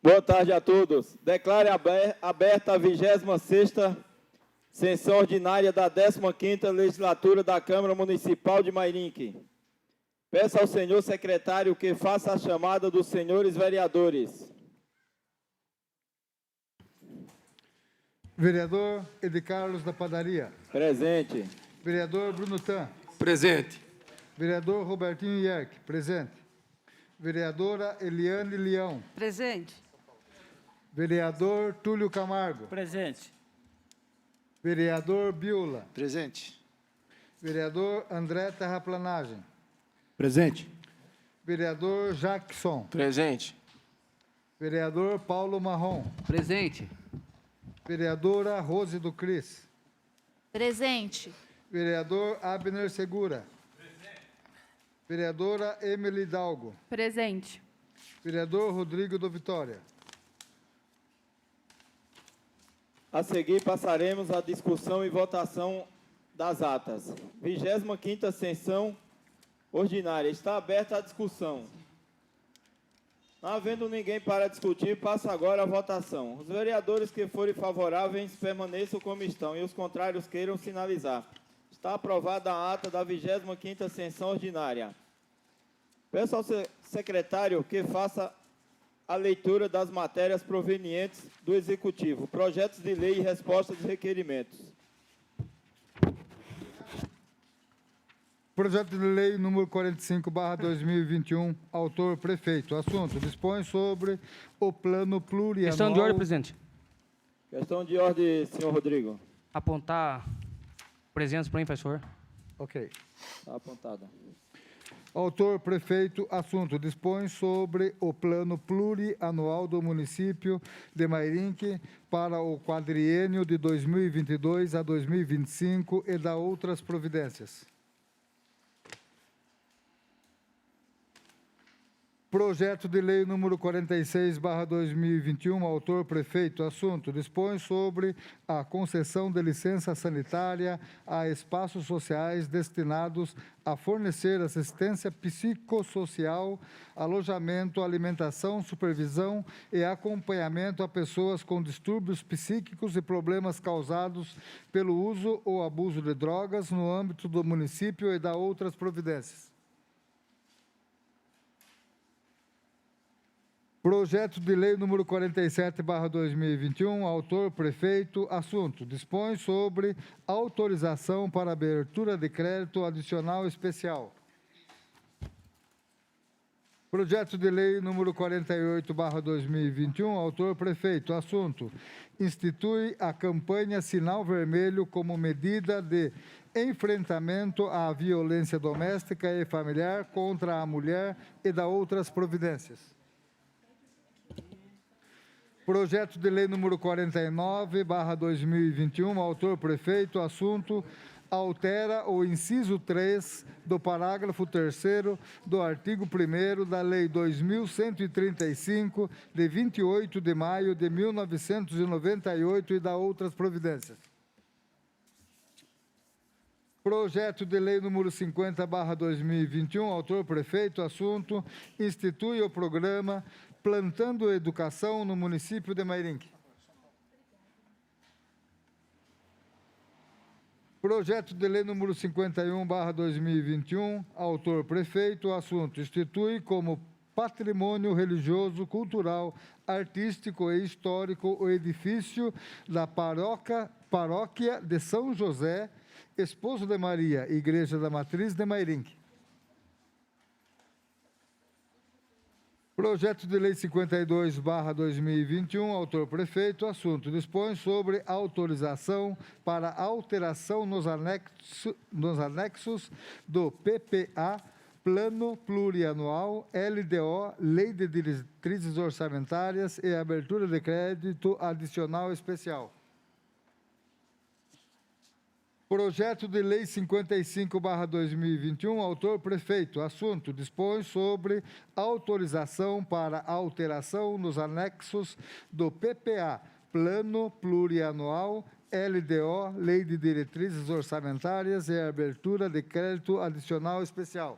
Boa tarde a todos. Declare aberta a 26ª sessão ordinária da 15ª Legislatura da Câmara Municipal de Mairinque. Peço ao senhor secretário que faça a chamada dos senhores vereadores. Vereador Edi Carlos da Padaria. Presente. Vereador Bruno Tan. Presente. Vereador Robertinho Ierck. Presente. Vereadora Eliane Leão. Presente. Vereador Túlio Camargo. Presente. Vereador Biula. Presente. Vereador André Terraplanagem. Presente. Vereador Jackson. Presente. Vereador Paulo Marrom. Presente. Vereadora Rose do Cris. Presente. Vereador Abner Segura. Presente. Vereadora Emily Hidalgo. Presente. Vereador Rodrigo do Vitória. A seguir, passaremos à discussão e votação das atas. 25ª sessão ordinária. Está aberta a discussão. Não havendo ninguém para discutir, passa agora a votação. Os vereadores que forem favoráveis permaneçam como estão e os contrários queiram sinalizar. Está aprovada a ata da 25ª sessão ordinária. Peço ao secretário que faça a leitura das matérias provenientes do Executivo, projetos de lei e respostas de requerimentos. Projeto de lei número 45/2021, autor prefeito. Assunto: dispõe sobre o plano plurianual. Questão de ordem, presidente. Questão de ordem, senhor Rodrigo. Apontar presença para mim, professor. Ok. Está apontada. Autor prefeito. Assunto: dispõe sobre o plano plurianual do município de Mairinque para o quadriênio de 2022 a 2025 e dá outras providências. Projeto de lei número 46/2021, autor prefeito. Assunto: dispõe sobre a concessão de licença sanitária a espaços sociais destinados a fornecer assistência psicossocial, alojamento, alimentação, supervisão e acompanhamento a pessoas com distúrbios psíquicos e problemas causados pelo uso ou abuso de drogas no âmbito do município e dá outras providências. Projeto de lei número 47/2021, autor prefeito. Assunto: dispõe sobre autorização para abertura de crédito adicional especial. Projeto de lei número 48/2021, autor prefeito. Assunto: institui a campanha Sinal Vermelho como medida de enfrentamento à violência doméstica e familiar contra a mulher e dá outras providências. Projeto de lei número 49/2021, autor prefeito. Assunto: altera o inciso 3 do parágrafo 3º do artigo 1º da Lei 2.135, de 28 de maio de 1998 e dá outras providências. Projeto de lei número 50/2021, autor prefeito. Assunto: institui o programa Plantando Educação no município de Mairinque. Projeto de lei número 51/2021, autor prefeito. Assunto: institui como patrimônio religioso, cultural, artístico e histórico o edifício da Paróquia de São José, Esposo de Maria, Igreja da Matriz de Mairinque. Projeto de lei 52/2021, autor prefeito. Assunto: dispõe sobre autorização para alteração nos anexos do PPA, Plano Plurianual, LDO, Lei de Diretrizes Orçamentárias e abertura de crédito adicional especial. Projeto de lei 55/2021, autor prefeito. Assunto: dispõe sobre autorização para alteração nos anexos do PPA, Plano Plurianual, LDO, Lei de Diretrizes Orçamentárias e abertura de crédito adicional especial.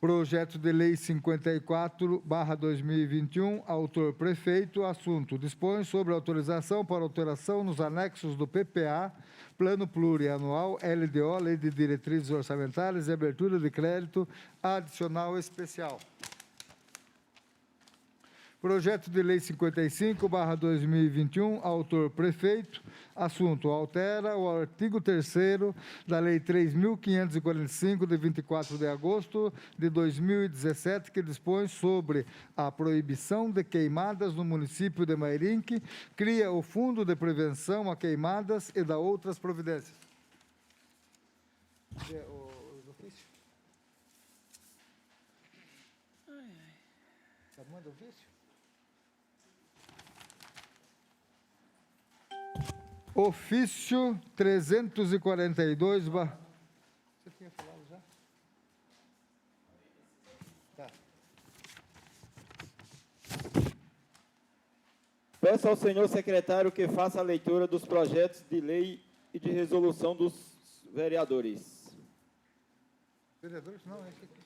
Projeto de Lei 54/2021, autor prefeito, assunto: dispõe sobre autorização para alteração nos anexos do PPA, Plano Plurianual, LDO, Lei de Diretrizes Orçamentárias e Abertura de Crédito Adicional Especial. Projeto de Lei 55/2021, autor prefeito, assunto: altera o artigo 3º da Lei 3.545, de 24 de agosto de 2017, que dispõe sobre a proibição de queimadas no município de Mairinque, cria o Fundo de Prevenção a Queimadas e dá outras providências. Os ofícios? Manda ofício? Ofício 342. Você tinha falado já? Tá. Peço ao senhor secretário que faça a leitura dos projetos de lei e de resolução dos vereadores. Vereadores? Não, é esse aqui.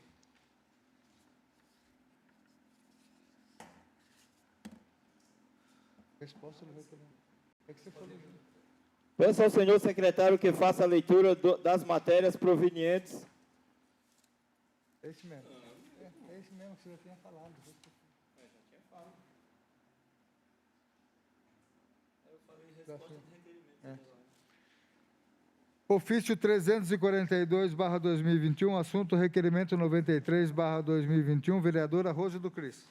Resposta do requerimento. É que você falou. Peço ao senhor secretário que faça a leitura das matérias provenientes. É esse mesmo. É esse mesmo que você já tinha falado. Já tinha falado. Eu falei resposta do requerimento. Ofício 342/2021, assunto requerimento 93/2021, vereadora Rose do Cris.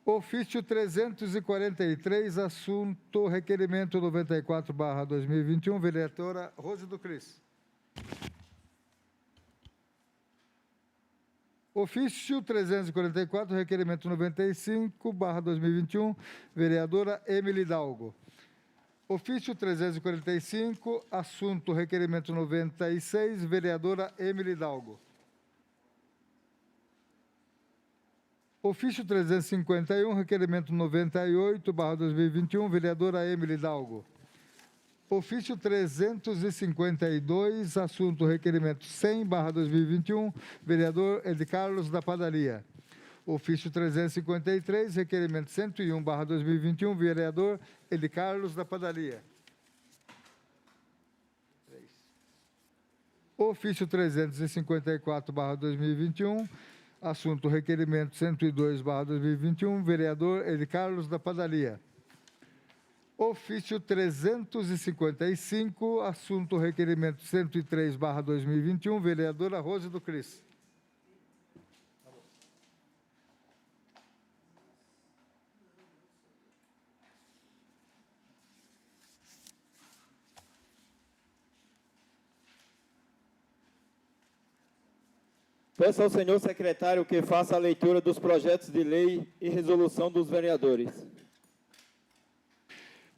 Ofício 343, assunto requerimento 94/2021, vereadora Rose do Cris. Ofício 344, requerimento 95/2021, vereadora Emily Hidalgo. Ofício 345, assunto requerimento 96, vereadora Emily Hidalgo. Ofício 351, requerimento 98/2021, vereadora Emily Hidalgo. Ofício 352, assunto requerimento 100/2021, vereador Edicarlos da Padaria. Ofício 353, requerimento 101/2021, vereador Edicarlos da Padaria. Ofício 354/2021, assunto requerimento 102/2021, vereador Edicarlos da Padaria. Ofício 355, assunto requerimento 103/2021, vereadora Rose do Cris. Peço ao senhor secretário que faça a leitura dos projetos de lei e resolução dos vereadores.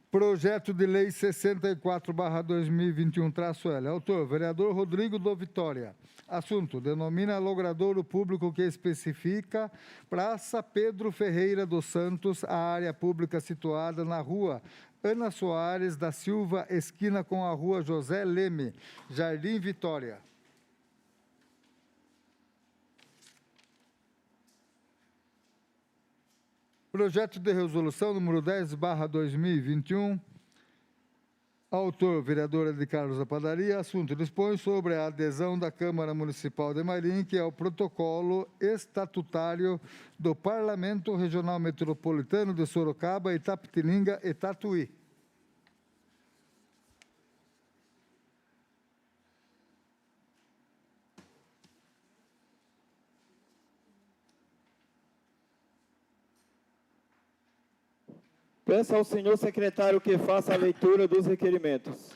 Projeto de Lei 64/2021-L. Autor, vereador Rodrigo do Vitória. Assunto, denomina logradouro público que especifica Praça Pedro Ferreira dos Santos, a área pública situada na rua Ana Soares da Silva, esquina com a rua José Leme, Jardim Vitória. Projeto de resolução número 10/2021, autor, vereadora de Carlos da Padaria, assunto, dispõe sobre a adesão da Câmara Municipal de Mairinque ao protocolo estatutário do Parlamento Regional Metropolitano de Sorocaba, Itapetininga e Tatuí. Peço ao senhor secretário que faça a leitura dos requerimentos.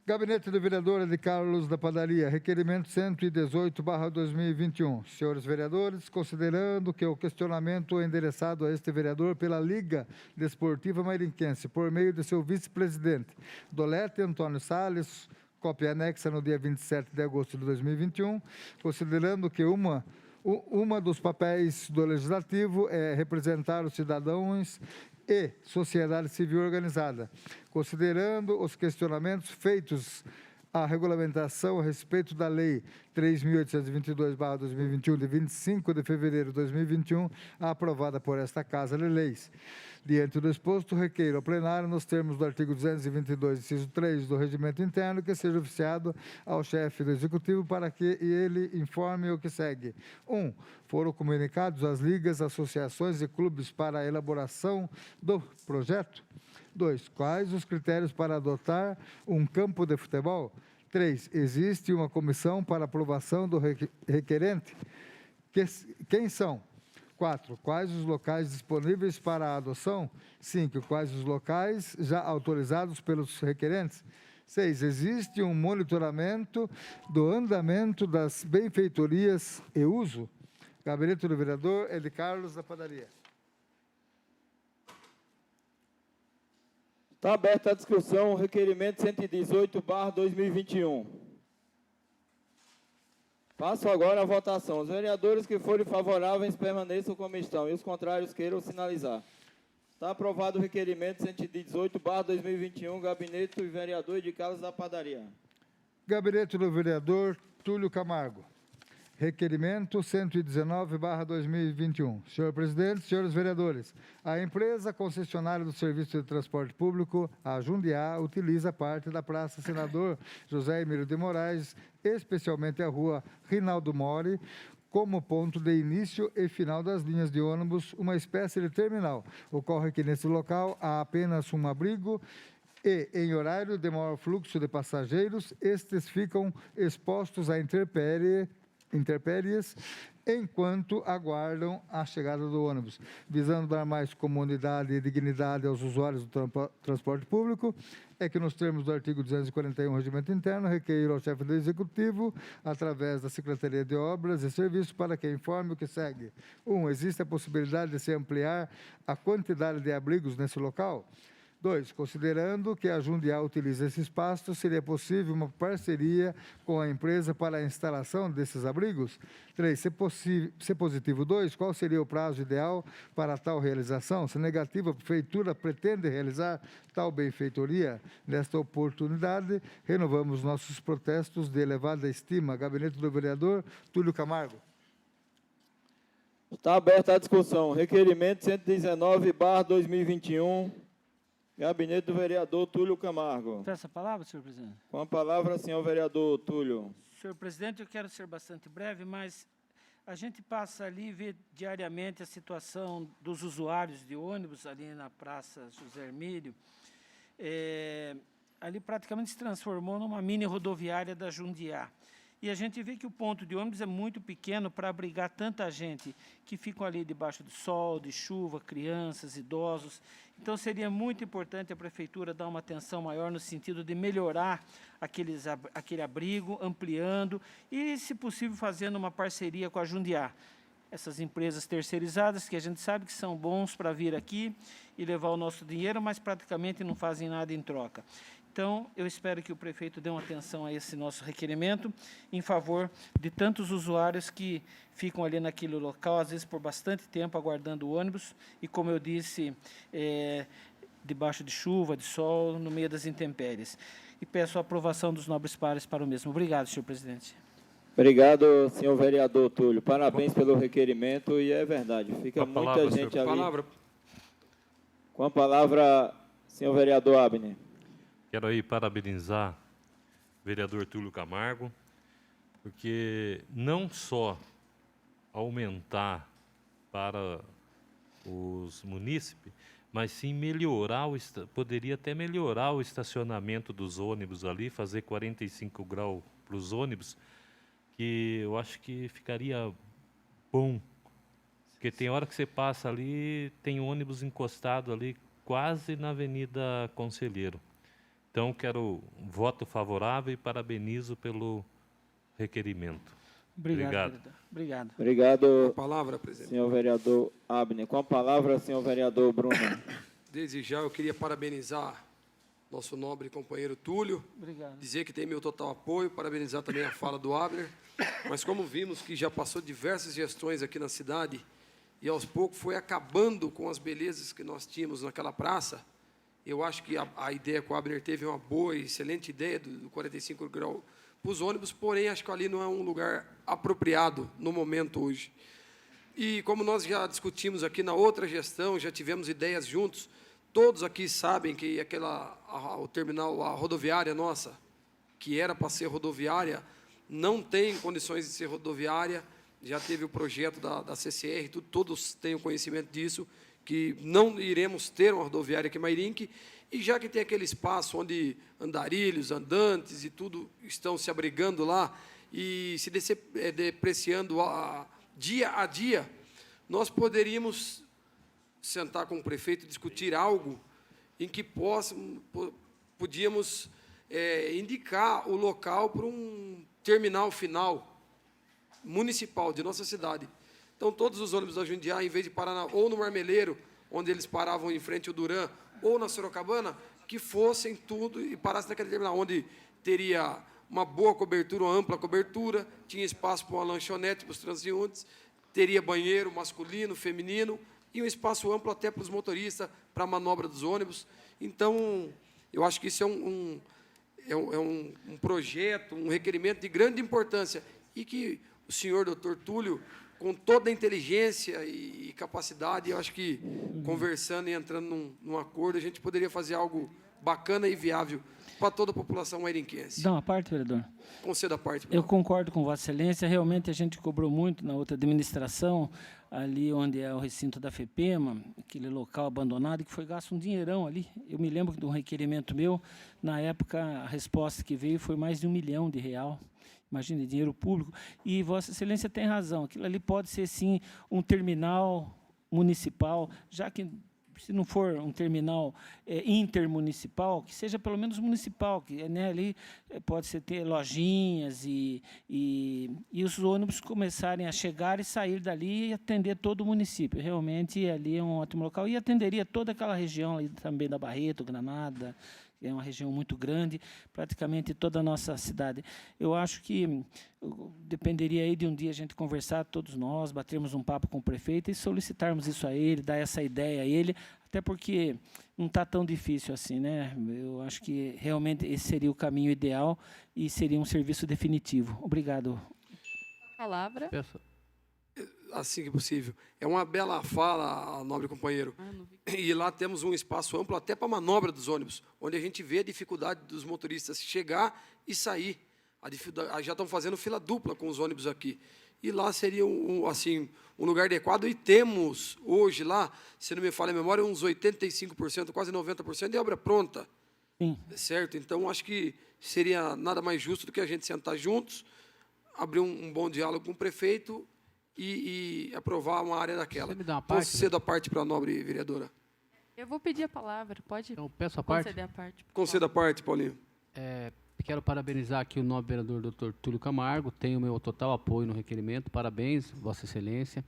Gabinete do vereador de Carlos da Padaria, requerimento 118/2021. Senhores vereadores, considerando que o questionamento é endereçado a este vereador pela Liga Desportiva Mairinquense, por meio de seu vice-presidente, Dolete Antônio Salles, cópia anexa no dia 27 de agosto de 2021, considerando que uma dos papéis do Legislativo é representar os cidadãos e sociedade civil organizada, considerando os questionamentos feitos a regulamentação a respeito da Lei 3.822/2021, de 25 de fevereiro de 2021, aprovada por esta Casa de Leis. Diante do exposto, requeiro ao plenário, nos termos do artigo 222, inciso 3 do Regimento Interno, que seja oficiado ao chefe do Executivo para que ele informe o que segue. 1. Foram comunicados às ligas, associações e clubes para a elaboração do projeto? 2. Quais os critérios para adotar um campo de futebol? 3. Existe uma comissão para aprovação do requerente? Quem são? 4. Quais os locais disponíveis para a adoção? 5. Quais os locais já autorizados pelos requerentes? 6. Existe um monitoramento do andamento das benfeitorias e uso? Gabinete do vereador Edi Carlos da Padaria. Está aberta a discussão, requerimento 118/2021. Passo agora à votação. Os vereadores que forem favoráveis permaneçam como estão e os contrários queiram sinalizar. Está aprovado o requerimento 118/2021, gabinete do vereador Edi Carlos da Padaria. Gabinete do vereador Túlio Camargo. Requerimento 119/2021. Senhor presidente, senhores vereadores, a empresa concessionária do Serviço de Transporte Público, a Jundiá, utiliza parte da Praça Senador José Emílio de Moraes, especialmente a rua Rinaldo Mori, como ponto de início e final das linhas de ônibus, uma espécie de terminal. Ocorre que nesse local há apenas um abrigo e, em horário de maior fluxo de passageiros, estes ficam expostos à intempéries enquanto aguardam a chegada do ônibus. Visando dar mais comodidade e dignidade aos usuários do transporte público, é que nos termos do artigo 241 do Regimento Interno, requeiro ao chefe do Executivo, através da Secretaria de Obras e Serviços, para que informe o que segue. 1. Existe a possibilidade de se ampliar a quantidade de abrigos nesse local? 2. Considerando que a Jundiá utiliza esse espaço, seria possível uma parceria com a empresa para a instalação desses abrigos? 3. Se positivo 2, qual seria o prazo ideal para tal realização? Se negativo, a Prefeitura pretende realizar tal benfeitoria? Nesta oportunidade, renovamos nossos protestos de elevada estima. Gabinete do vereador Túlio Camargo. Está aberta a discussão. Requerimento 119/2021. Gabinete do vereador Túlio Camargo. Peço a palavra, senhor presidente. Com a palavra, senhor vereador Túlio. Senhor presidente, eu quero ser bastante breve, mas a gente passa ali e vê diariamente a situação dos usuários de ônibus ali na Praça José Hermílio. Ali praticamente se transformou numa mini rodoviária da Jundiá. E a gente vê que o ponto de ônibus é muito pequeno para abrigar tanta gente que ficam ali debaixo do sol, de chuva, crianças, idosos. Então, seria muito importante a Prefeitura dar uma atenção maior no sentido de melhorar aquele abrigo, ampliando e, se possível, fazendo uma parceria com a Jundiá. Essas empresas terceirizadas, que a gente sabe que são bons para vir aqui e levar o nosso dinheiro, mas praticamente não fazem nada em troca. Então, eu espero que o prefeito dê uma atenção a esse nosso requerimento em favor de tantos usuários que ficam ali naquele local, às vezes por bastante tempo, aguardando o ônibus, e, como eu disse, debaixo de chuva, de sol, no meio das intempéries. E peço a aprovação dos nobres pares para o mesmo. Obrigado, senhor presidente. Obrigado, senhor vereador Túlio. Parabéns pelo requerimento, e é verdade, fica muita gente ali. Com a palavra, senhor vereador Abner. Quero aí parabenizar o vereador Túlio Camargo, porque não só aumentar para os munícipes, mas sim melhorar, poderia até melhorar o estacionamento dos ônibus ali, fazer 45 graus para os ônibus, que eu acho que ficaria bom, porque tem hora que você passa ali, tem ônibus encostado ali, quase na Avenida Conselheiro. Então, quero um voto favorável e parabenizo pelo requerimento. Obrigado. Obrigado. Obrigado, Com a palavra, presidente. senhor vereador Abner. Com a palavra, senhor vereador Bruno. Desde já, eu queria parabenizar nosso nobre companheiro Túlio. Obrigado. Dizer que tem meu total apoio, parabenizar também a fala do Abner. Mas como vimos que já passou diversas gestões aqui na cidade e aos poucos foi acabando com as belezas que nós tínhamos naquela praça, Eu acho que a ideia que o Abner teve é uma boa, excelente ideia do 45 graus para os ônibus, porém, acho que ali não é um lugar apropriado no momento hoje. E como nós já discutimos aqui na outra gestão, já tivemos ideias juntos, todos aqui sabem que o terminal, a rodoviária nossa, que era para ser rodoviária, não tem condições de ser rodoviária. Já teve o projeto da CCR, todos têm o conhecimento disso, que não iremos ter uma rodoviária aqui em Mairinque, e já que tem aquele espaço onde andarilhos, andantes e tudo estão se abrigando lá e se depreciando dia a dia, nós poderíamos sentar com o prefeito e discutir algo em que podíamos indicar o local para um terminal final municipal de nossa cidade. Então, todos os ônibus da Jundiaí, em vez de parar ou no Marmeleiro, onde eles paravam em frente ao Duran, ou na Sorocabana, que fossem tudo e parassem naquele terminal, onde teria uma boa cobertura, uma ampla cobertura, tinha espaço para uma lanchonete para os transeuntes, teria banheiro masculino, feminino, e um espaço amplo até para os motoristas, para a manobra dos ônibus. Então, eu acho que isso é um projeto, um requerimento de grande importância, e que o senhor doutor Túlio, com toda a inteligência e capacidade, eu acho que, conversando e entrando num acordo, a gente poderia fazer algo bacana e viável para toda a população mairinquense. Dá uma parte, vereador? Conceda a parte. Eu concordo com Vossa Excelência. Realmente, a gente cobrou muito na outra administração, ali onde é o recinto da FEPEMA, aquele local abandonado, que foi gasto um dinheirão ali. Eu me lembro de um requerimento meu, na época, a resposta que veio foi mais de R$1 milhão. Imagine, dinheiro público. E Vossa Excelência tem razão. Aquilo ali pode ser, sim, um terminal municipal, já que, se não for um terminal intermunicipal, que seja pelo menos municipal, que ali pode ter lojinhas e os ônibus começarem a chegar e sair dali e atender todo o município. Realmente, ali é um ótimo local e atenderia toda aquela região ali também da Barreto, Granada, é uma região muito grande, praticamente toda a nossa cidade. Eu acho que dependeria aí de um dia a gente conversar, todos nós, batermos um papo com o prefeito e solicitarmos isso a ele, dar essa ideia a ele, até porque não está tão difícil assim, né? Eu acho que realmente esse seria o caminho ideal e seria um serviço definitivo. Obrigado. Palavra. Assim que possível. É uma bela fala, nobre companheiro. E lá temos um espaço amplo até para a manobra dos ônibus, onde a gente vê a dificuldade dos motoristas chegar e sair. Já estão fazendo fila dupla com os ônibus aqui. E lá seria um lugar adequado. E temos hoje lá, se não me falha a memória, uns 85%, quase 90% de obra pronta. Sim. Certo? Então, acho que seria nada mais justo do que a gente sentar juntos, abrir um bom diálogo com o prefeito e aprovar uma área daquela. Você me dá uma parte? Concedo a parte para a nobre vereadora. Eu vou pedir a palavra. Pode Então, peço a parte. conceder a parte. por Conceda a parte, Paulinho. Quero parabenizar aqui o nobre vereador Dr. Túlio Camargo, tenho o meu total apoio no requerimento, parabéns, Vossa Excelência,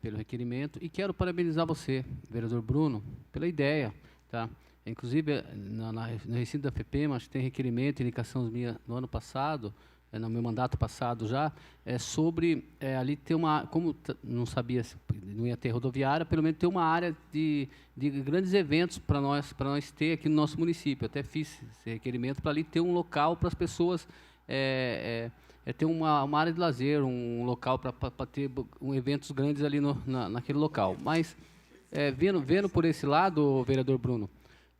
pelo requerimento, e quero parabenizar você, vereador Bruno, pela ideia, tá? Inclusive, no recinto da FEPEMA, acho que tem requerimento, indicação minha no ano passado, no meu mandato passado já, sobre ali ter uma, como não sabia se não ia ter rodoviária, pelo menos ter uma área de grandes eventos para nós ter aqui no nosso município. Eu até fiz esse requerimento para ali ter um local para as pessoas ter uma área de lazer, um local para ter eventos grandes ali naquele local. Mas, vendo por esse lado, vereador Bruno,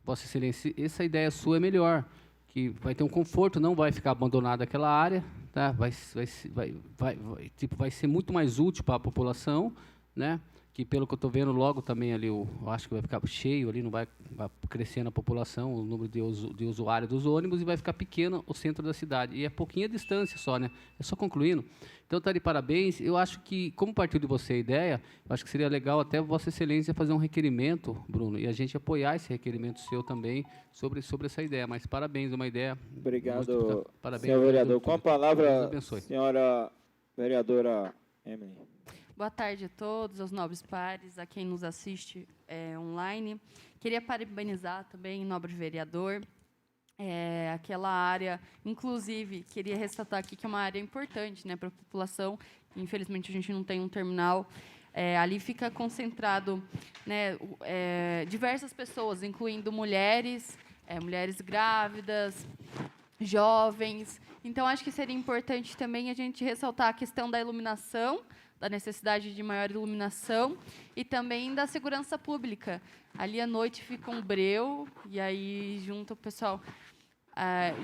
Vossa Excelência, essa ideia sua é melhor, que vai ter um conforto, não vai ficar abandonada aquela área, tá? Vai ser muito mais útil para a população, né? Que pelo que eu estou vendo logo também ali, eu acho que vai ficar cheio ali, não vai crescendo a população, o número de usuários dos ônibus, e vai ficar pequeno o centro da cidade. E é pouquinha distância só, né? É só concluindo. Então, está de parabéns. Eu acho que, como partiu de você a ideia, eu acho que seria legal até Vossa Excelência fazer um requerimento, Bruno, e a gente apoiar esse requerimento seu também sobre essa ideia. Mas parabéns, uma ideia... Obrigado, parabéns, senhor vereador. Com a palavra, abençoe. senhora vereadora Emily. Boa tarde a todos, aos nobres pares, a quem nos assiste online. Queria parabenizar também o nobre vereador. Aquela área, inclusive, queria ressaltar aqui que é uma área importante, né, para a população. Infelizmente, a gente não tem um terminal Ali fica concentrado, né, diversas pessoas, incluindo mulheres, mulheres grávidas, jovens. Então, acho que seria importante também a gente ressaltar a questão da iluminação, da necessidade de maior iluminação e também da segurança pública. Ali à noite fica um breu, e aí junta o pessoal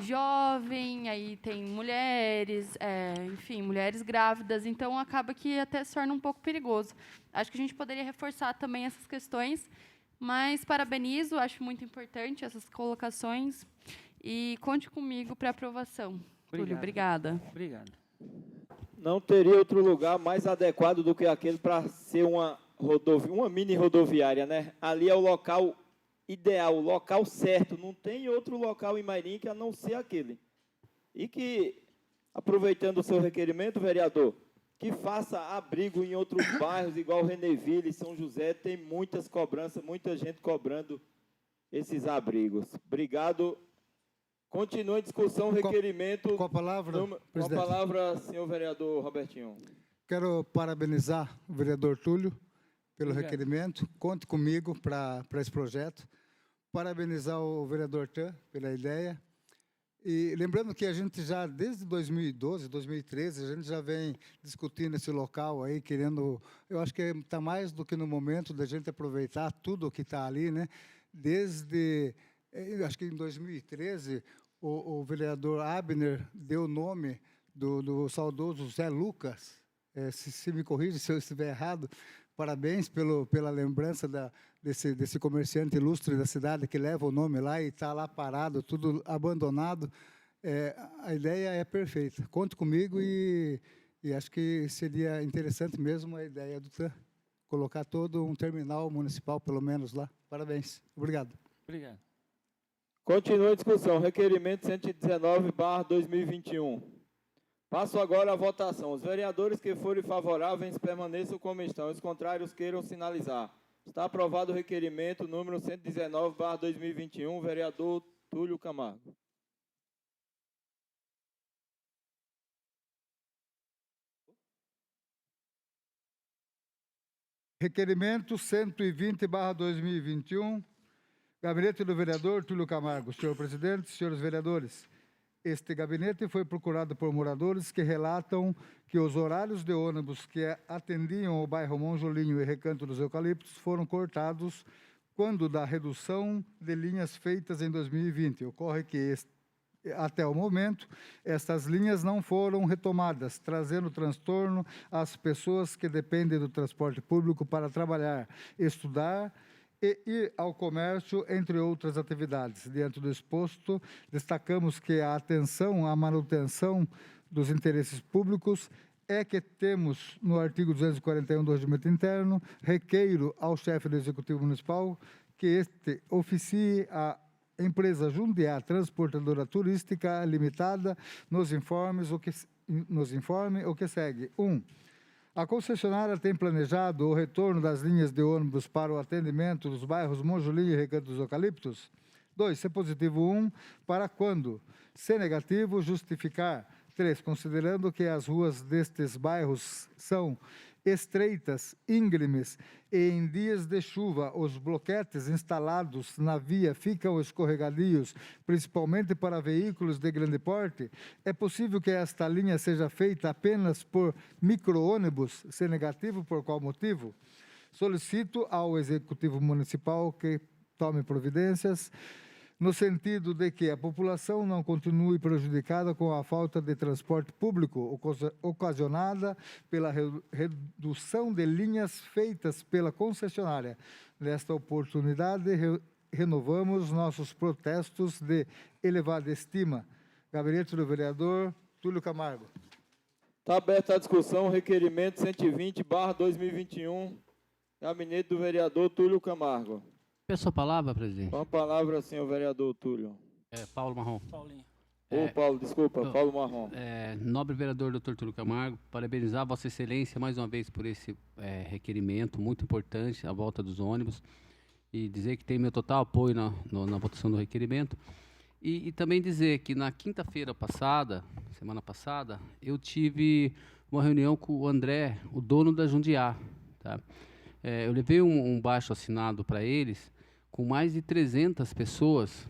jovem, aí tem mulheres, enfim, mulheres grávidas, então acaba que até se torna um pouco perigoso. Acho que a gente poderia reforçar também essas questões, mas parabenizo, acho muito importante essas colocações, e conte comigo para aprovação. Túlio, obrigada. Obrigado. Não teria outro lugar mais adequado do que aquele para ser uma mini rodoviária, né? Ali é o local ideal, o local certo. Não tem outro local em Mairim a não ser aquele. E que, aproveitando o seu requerimento, vereador, que faça abrigo em outros bairros, igual Reneville, São José, tem muitas cobranças, muita gente cobrando esses abrigos. Obrigado. Continua a discussão, requerimento. Com a palavra, Com a palavra, senhor vereador Robertinho. Quero parabenizar o vereador Túlio pelo Obrigado. requerimento. Conte comigo para esse projeto. Parabenizar o vereador Tan pela ideia. E lembrando que a gente já, desde 2012, 2013, a gente já vem discutindo esse local aí, querendo... Eu acho que está mais do que no momento da gente aproveitar tudo que está ali, né? Desde... Acho que em 2013, o vereador Abner deu o nome do saudoso Zé Lucas. Se me corrige se eu estiver errado, parabéns pela lembrança desse comerciante ilustre da cidade que leva o nome lá e está lá parado, tudo abandonado. A ideia é perfeita. Conte comigo e acho que seria interessante mesmo a ideia do TAM, colocar todo um terminal municipal, pelo menos, lá. Parabéns. Obrigado. Obrigado. Continua a discussão. Requerimento 119/2021. Passo agora à votação. Os vereadores que forem favoráveis permaneçam como estão. Os contrários queiram sinalizar. Está aprovado o requerimento número 119/2021. Vereador Túlio Camargo. Requerimento 120/2021. Gabinete do vereador Túlio Camargo. Senhor presidente, senhores vereadores, este gabinete foi procurado por moradores que relatam que os horários de ônibus que atendiam o bairro Monjolinho e Recanto dos Eucaliptos foram cortados quando da redução de linhas feitas em 2020. Ocorre que, até o momento, estas linhas não foram retomadas, trazendo transtorno às pessoas que dependem do transporte público para trabalhar, estudar e ir ao comércio, entre outras atividades. Diante do exposto, destacamos que a atenção à manutenção dos interesses públicos é que temos no artigo 241 do Regimento Interno, requeiro ao chefe do Executivo Municipal que este oficie a empresa Jundiá Transportadora Turística Limitada nos informe o que segue. 1. A concessionária tem planejado o retorno das linhas de ônibus para o atendimento dos bairros Monjolinho e Recanto dos Eucaliptos? 2. Se positivo 1, para quando? Se negativo, justificar. 3. Considerando que as ruas destes bairros são estreitas, íngremes e em dias de chuva os bloquetes instalados na via ficam escorregadios, principalmente para veículos de grande porte, é possível que esta linha seja feita apenas por micro-ônibus? Se negativo, por qual motivo? Solicito ao Executivo Municipal que tome providências no sentido de que a população não continue prejudicada com a falta de transporte público ocasionada pela redução de linhas feitas pela concessionária. Nesta oportunidade, renovamos nossos protestos de elevada estima. Gabinete do vereador Túlio Camargo. Está aberta a discussão, requerimento 120/2021, gabinete do vereador Túlio Camargo. Peço a palavra, presidente. Com a palavra, senhor vereador Túlio. Paulo Marrom. Paulinho. Paulo, desculpa, Paulo Marrom. Nobre vereador Dr. Túlio Camargo, parabenizar Vossa Excelência mais uma vez por esse requerimento muito importante, a volta dos ônibus, e dizer que tem meu total apoio na votação do requerimento. E também dizer que na quinta-feira passada, semana passada, eu tive uma reunião com o André, o dono da Jundiá, tá? Eu levei um baixo assinado para eles com mais de 300 pessoas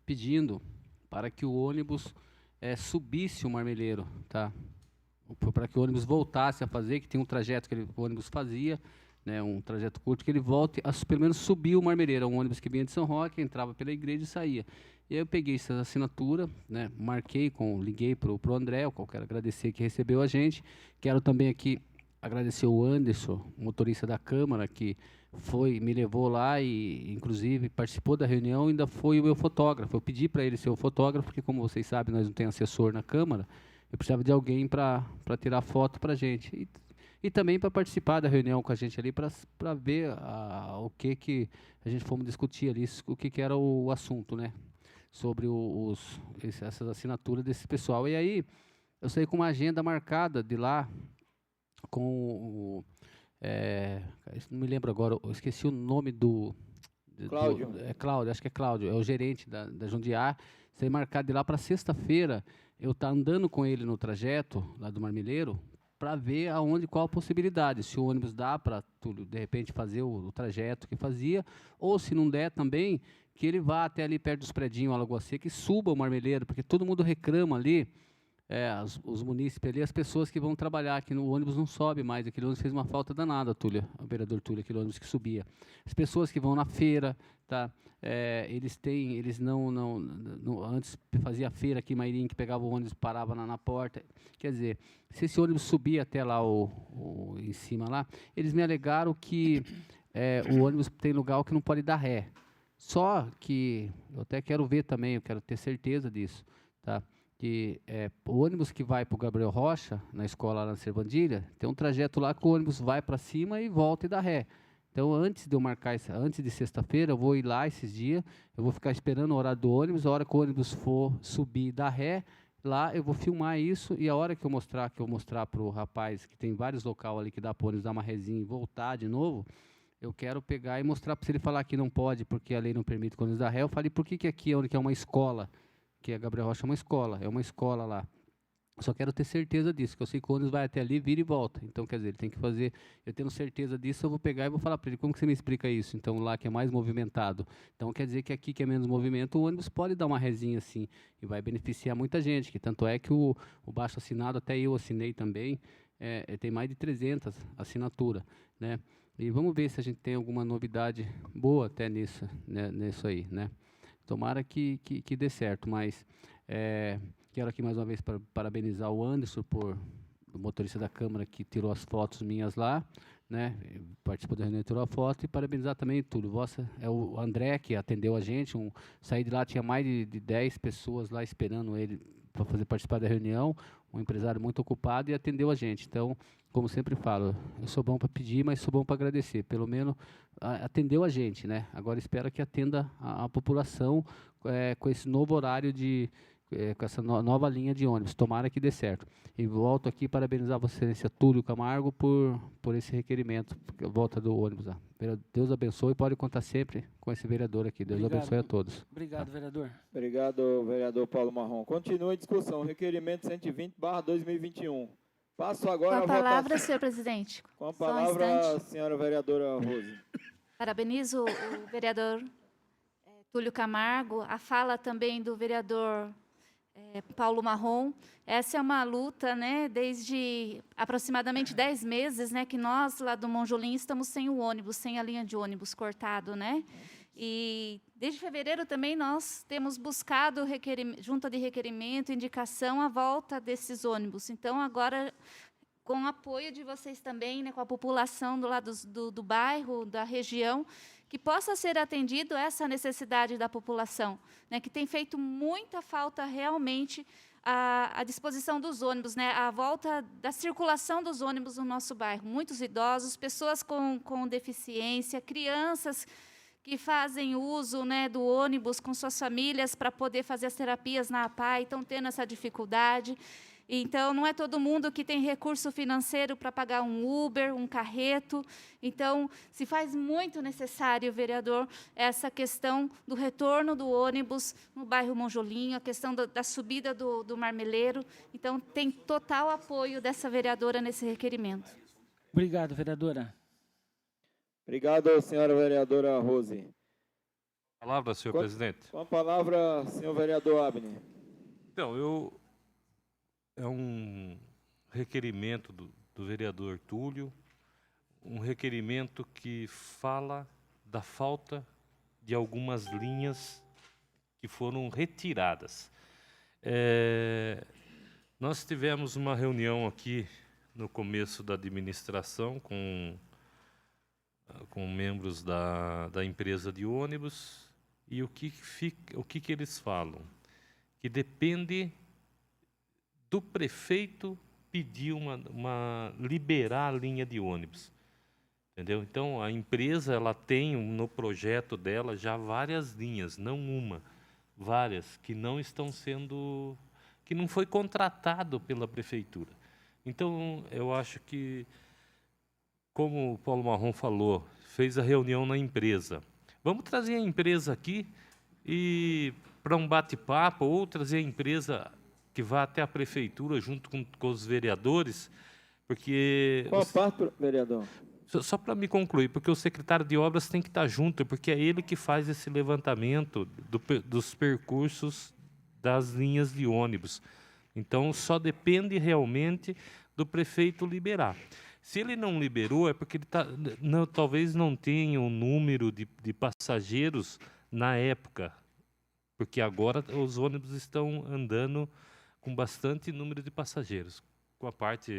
pedindo para que o ônibus subisse o Marmeleiro, tá? Para que o ônibus voltasse a fazer, que tem um trajeto que o ônibus fazia, né, um trajeto curto, que ele volte a pelo menos subir o Marmeleiro, um ônibus que vinha de São Roque, entrava pela igreja e saía. E aí eu peguei essa assinatura, né, liguei para o André, eu quero agradecer que recebeu a gente. Quero também aqui agradecer o Anderson, motorista da Câmara, que me levou lá e, inclusive, participou da reunião e ainda foi o meu fotógrafo. Eu pedi para ele ser o fotógrafo, porque, como vocês sabem, nós não temos assessor na Câmara, eu precisava de alguém para tirar foto para a gente. E também para participar da reunião com a gente ali, para ver o que a gente fomos discutir ali, o que era o assunto, né? Sobre essas assinaturas desse pessoal. E aí, eu saí com uma agenda marcada de lá, não me lembro agora, eu esqueci o nome Cláudio. Cláudio, acho que é Cláudio, é o gerente da Jundiaí. Saí marcado de lá para sexta-feira, eu estar andando com ele no trajeto, lá do Marmeleiro, para ver qual a possibilidade, se o ônibus dá para, de repente, fazer o trajeto que fazia, ou se não der também, que ele vá até ali perto dos predinhos, Alagoa Seca, e suba o Marmeleiro, porque todo mundo reclama ali, os munícipes ali, as pessoas que vão trabalhar, que o ônibus não sobe mais, aquele ônibus fez uma falta danada, o vereador Túlio, aquele ônibus que subia. As pessoas que vão na feira, tá? Eles não antes fazia feira aqui em Mairim, que pegava o ônibus, parava na porta. Quer dizer, se esse ônibus subia até lá em cima lá, eles me alegaram que o ônibus tem lugar que não pode dar ré. Só que eu até quero ver também, eu quero ter certeza disso, tá? Que o ônibus que vai para o Gabriel Rocha, na escola lá na Servandilha, tem um trajeto lá que o ônibus vai para cima e volta e dá ré. Então, antes de eu marcar antes de sexta-feira, eu vou ir lá esses dias, eu vou ficar esperando o horário do ônibus, a hora que o ônibus for subir e dar ré, lá eu vou filmar isso, e a hora que eu mostrar para o rapaz, que tem vários locais ali que dá para o ônibus dar uma resinha e voltar de novo, eu quero pegar e mostrar para ele falar que não pode, porque a lei não permite que o ônibus dá ré. Eu falei, por que aqui onde que é uma escola, que a Gabriel Rocha é uma escola lá. Eu só quero ter certeza disso, que eu sei que o ônibus vai até ali, vira e volta. Então, quer dizer, ele tem que fazer, eu tendo certeza disso, eu vou pegar e vou falar para ele, como que você me explica isso? Então, lá que é mais movimentado. Então, quer dizer que aqui que é menos movimento, o ônibus pode dar uma resinha assim, e vai beneficiar muita gente, que tanto é que o baixo assinado, até eu assinei também, tem mais de 300 assinaturas, né? E vamos ver se a gente tem alguma novidade boa até nisso, né, nisso aí, né? Tomara que dê certo, mas quero aqui mais uma vez parabenizar o Anderson, o motorista da Câmara, que tirou as fotos minhas lá, né? Participou da reunião e tirou a foto, e parabenizar também tudo. O André, que atendeu a gente, saí de lá, tinha mais de 10 pessoas lá esperando ele para participar da reunião, um empresário muito ocupado, e atendeu a gente. Então, como sempre falo, eu sou bom para pedir, mas sou bom para agradecer. Pelo menos atendeu a gente, né? Agora espero que atenda a população com esse novo horário com essa nova linha de ônibus. Tomara que dê certo. E volto aqui parabenizar Vossa Excelência Túlio Camargo por esse requerimento, volta do ônibus lá. Deus abençoe, pode contar sempre com esse vereador aqui. Deus abençoe a todos. Obrigado, vereador. Obrigado, vereador Paulo Marrom. Continua a discussão. Requerimento 120/2021. Passo agora Com a a palavra, votação. senhor presidente. Com a Só um palavra, a instante. senhora vereadora Rose. Parabenizo o vereador Túlio Camargo, a fala também do vereador Paulo Marrom. Essa é uma luta, né, desde aproximadamente 10 meses, né, que nós, lá do Monjolim, estamos sem o ônibus, sem a linha de ônibus cortado, né? E desde fevereiro também nós temos buscado junta de requerimento, indicação, a volta desses ônibus. Então, agora, com o apoio de vocês também, né, com a população do bairro, da região, que possa ser atendido essa necessidade da população, né, que tem feito muita falta realmente a disposição dos ônibus, né, a volta da circulação dos ônibus no nosso bairro. Muitos idosos, pessoas com deficiência, crianças que fazem uso, né, do ônibus com suas famílias para poder fazer as terapias na APAE, estão tendo essa dificuldade. Então, não é todo mundo que tem recurso financeiro para pagar um Uber, um carreto. Então, se faz muito necessário, vereador, essa questão do retorno do ônibus no bairro Monjolinho, a questão da subida do Marmeleiro. Então, tem total apoio dessa vereadora nesse requerimento. Obrigado, vereadora. Obrigado, senhora vereadora Rose. Palavra, senhor Com- presidente. Com a palavra, senhor vereador Abner. Então, é um requerimento do vereador Túlio, um requerimento que fala da falta de algumas linhas que foram retiradas. Nós tivemos uma reunião aqui no começo da administração com membros da empresa de ônibus, e o que eles falam? Que depende do prefeito pedir liberar a linha de ônibus. Entendeu? Então, a empresa ela tem no projeto dela já várias linhas, não uma, várias, que não estão sendo, que não foi contratado pela prefeitura. Então, eu acho que, como o Paulo Marrom falou, fez a reunião na empresa. Vamos trazer a empresa aqui e para um bate-papo, ou trazer a empresa que vá até a prefeitura junto com os vereadores, porque... Qual parte, vereador? Só para me concluir, porque o secretário de obras tem que estar junto, porque é ele que faz esse levantamento dos percursos das linhas de ônibus. Então, só depende realmente do prefeito liberar. Se ele não liberou, é porque ele talvez não tenha o número de passageiros na época, porque agora os ônibus estão andando com bastante número de passageiros. Com a parte,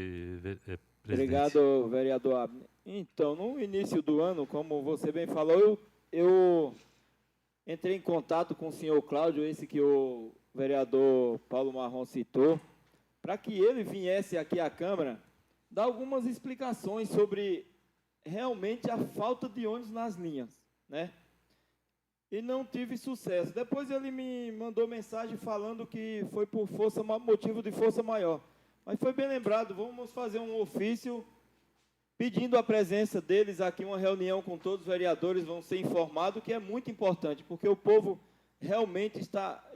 presidente. Obrigado, vereador Abner. Então, no início do ano, como você bem falou, eu entrei em contato com o senhor Cláudio, esse que o vereador Paulo Marrom citou, para que ele viesse aqui à Câmara dar algumas explicações sobre realmente a falta de ônibus nas linhas, né? E não tive sucesso. Depois ele me mandou mensagem falando que foi por motivo de força maior. Mas foi bem lembrado, vamos fazer um ofício pedindo a presença deles aqui, uma reunião com todos os vereadores, vão ser informados, que é muito importante, porque o povo realmente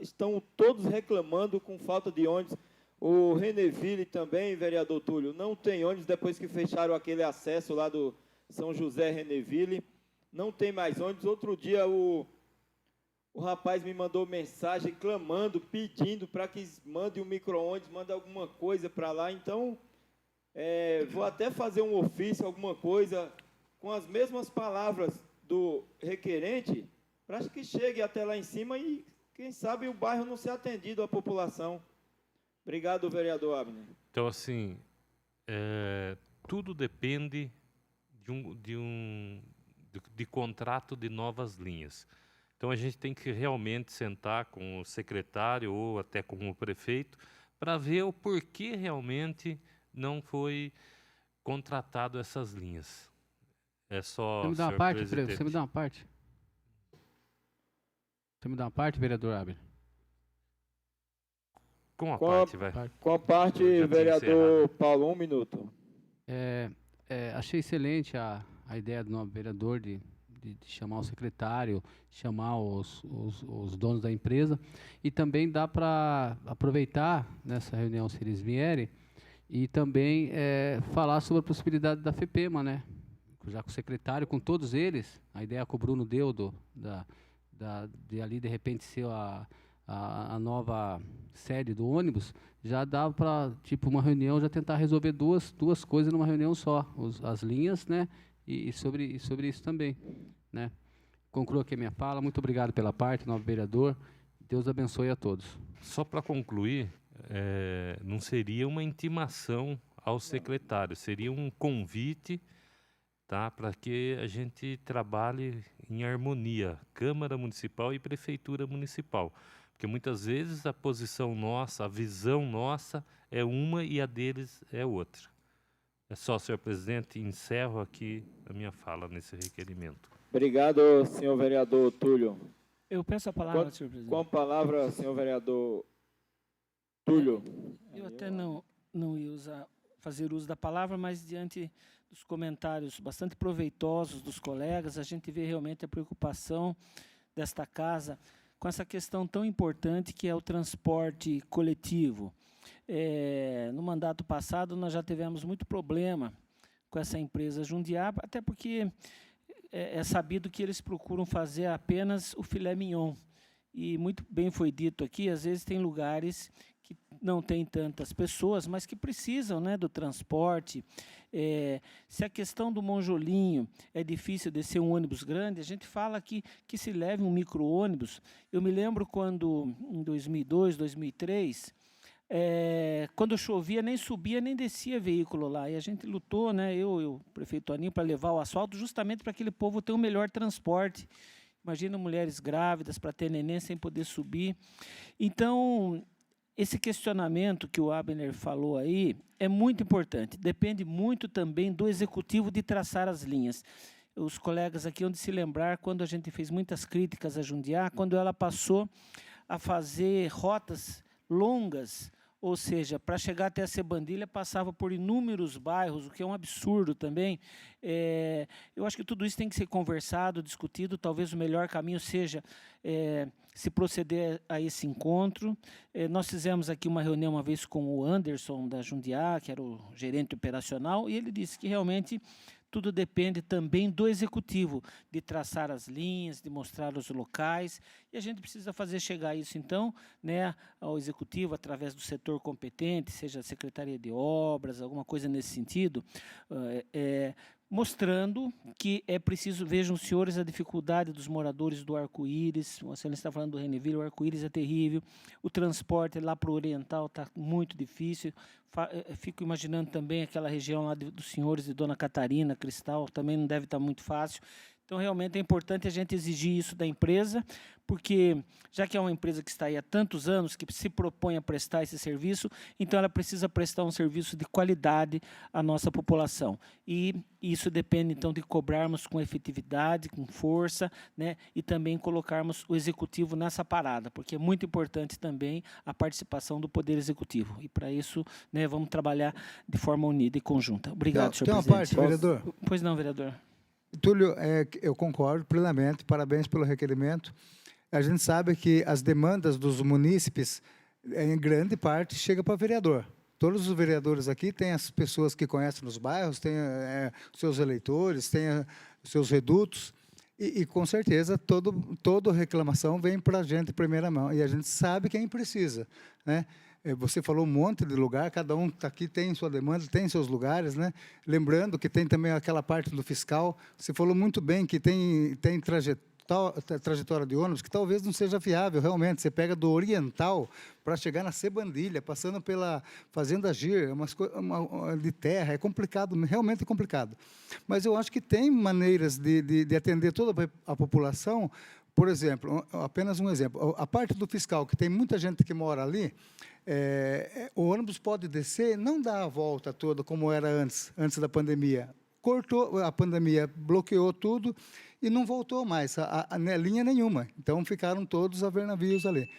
estão todos reclamando com falta de ônibus. O Reneville também, vereador Túlio, não tem ônibus depois que fecharam aquele acesso lá do São José Reneville, não tem mais ônibus. Outro dia o rapaz me mandou mensagem clamando, pedindo para que mande um micro-ônibus, mande alguma coisa para lá. Então, vou até fazer um ofício, alguma coisa, com as mesmas palavras do requerente, para que chegue até lá em cima e, quem sabe, o bairro não ser atendido à população. Obrigado, vereador Abner. Então, assim, tudo depende de contrato de novas linhas. Então, a gente tem que realmente sentar com o secretário ou até com o prefeito para ver o porquê realmente não foi contratado essas linhas. É só, Você me dá uma senhor parte, presidente. Você me dá uma parte? Você me dá uma parte, vereador Abner? Com a Com parte, vai. Com a parte, Eu já tinha vereador encerrado. Paulo, 1 minuto. Achei excelente a ideia do novo vereador de chamar o secretário, chamar os donos da empresa, e também dá para aproveitar nessa reunião, se eles vierem, e também falar sobre a possibilidade da FEPEMA, né? Já com o secretário, com todos eles, a ideia que o Bruno deu de ali, de repente, ser a nova sede do ônibus, já dá para, tipo, uma reunião, já tentar resolver duas coisas numa reunião só, as linhas, né? E sobre isso também, né? Concluo aqui a minha fala. Muito obrigado pela parte, novo vereador. Deus abençoe a todos. Só para concluir, não seria uma intimação ao secretário, seria um convite, tá, para que a gente trabalhe em harmonia, Câmara Municipal e Prefeitura Municipal. Porque muitas vezes a posição nossa, a visão nossa é uma e a deles é outra. É só, senhor presidente, encerro aqui a minha fala nesse requerimento. Obrigado, senhor vereador Túlio. Eu peço a palavra, senhor presidente. Com a palavra, senhor vereador Túlio. Eu até não ia fazer uso da palavra, mas diante dos comentários bastante proveitosos dos colegas, a gente vê realmente a preocupação desta casa com essa questão tão importante que é o transporte coletivo. No mandato passado, nós já tivemos muito problema com essa empresa Jundiá, até porque é sabido que eles procuram fazer apenas o filé mignon. E muito bem foi dito aqui, às vezes tem lugares que não tem tantas pessoas, mas que precisam, né, do transporte. Se a questão do monjolinho é difícil descer um ônibus grande, a gente fala que se leve um micro-ônibus. Eu me lembro quando, em 2002, 2003, quando chovia, nem subia, nem descia veículo lá. E a gente lutou, né, eu e o prefeito Toninho, para levar o asfalto, justamente para aquele povo ter um melhor transporte. Imagina mulheres grávidas para ter neném sem poder subir. Então, esse questionamento que o Abner falou aí é muito importante. Depende muito também do executivo de traçar as linhas. Os colegas aqui hão de se lembrar quando a gente fez muitas críticas a Jundiá, quando ela passou a fazer rotas longas, ou seja, para chegar até a Sebandilha passava por inúmeros bairros, o que é um absurdo também. Eu acho que tudo isso tem que ser conversado, discutido. Talvez o melhor caminho seja se proceder a esse encontro. Nós fizemos aqui uma reunião uma vez com o Anderson da Jundiá, que era o gerente operacional, e ele disse que realmente tudo depende também do executivo, de traçar as linhas, de mostrar os locais, e a gente precisa fazer chegar isso, então, né, ao executivo, através do setor competente, seja a Secretaria de Obras, alguma coisa nesse sentido, mostrando que é preciso, vejam, senhores, a dificuldade dos moradores do Arco-Íris. Você está falando do Reneville, o Arco-Íris é terrível, o transporte lá para o Oriental está muito difícil. Fico imaginando também aquela região lá dos senhores de Dona Catarina, Cristal, também não deve estar muito fácil. Então, realmente é importante a gente exigir isso da empresa, porque, já que é uma empresa que está aí há tantos anos, que se propõe a prestar esse serviço, então ela precisa prestar um serviço de qualidade à nossa população. E isso depende, então, de cobrarmos com efetividade, com força, né, e também colocarmos o executivo nessa parada, porque é muito importante também a participação do Poder Executivo. E, para isso, né, vamos trabalhar de forma unida e conjunta. Obrigado, senhor presidente. Tem uma parte, vereador. Pois não, vereador. Túlio, eu concordo plenamente, parabéns pelo requerimento. A gente sabe que as demandas dos munícipes, em grande parte, chegam para o vereador. Todos os vereadores aqui têm as pessoas que conhecem nos bairros, têm seus eleitores, têm seus redutos, e com certeza, toda reclamação vem para a gente em primeira mão, e a gente sabe quem precisa, né? Você falou um monte de lugar, cada um aqui tem sua demanda, tem seus lugares, né? Lembrando que tem também aquela parte do fiscal. Você falou muito bem que tem trajetória de ônibus que talvez não seja viável, realmente. Você pega do Oriental para chegar na Sebandilha, passando pela Fazenda Gir, de terra, é complicado, realmente é complicado. Mas eu acho que tem maneiras de atender toda a população. Por exemplo, apenas um exemplo, a parte do fiscal, que tem muita gente que mora ali, o ônibus pode descer, não dá a volta toda como era antes da pandemia. Cortou, a pandemia bloqueou tudo e não voltou mais, linha nenhuma. Então, ficaram todos a ver navios ali.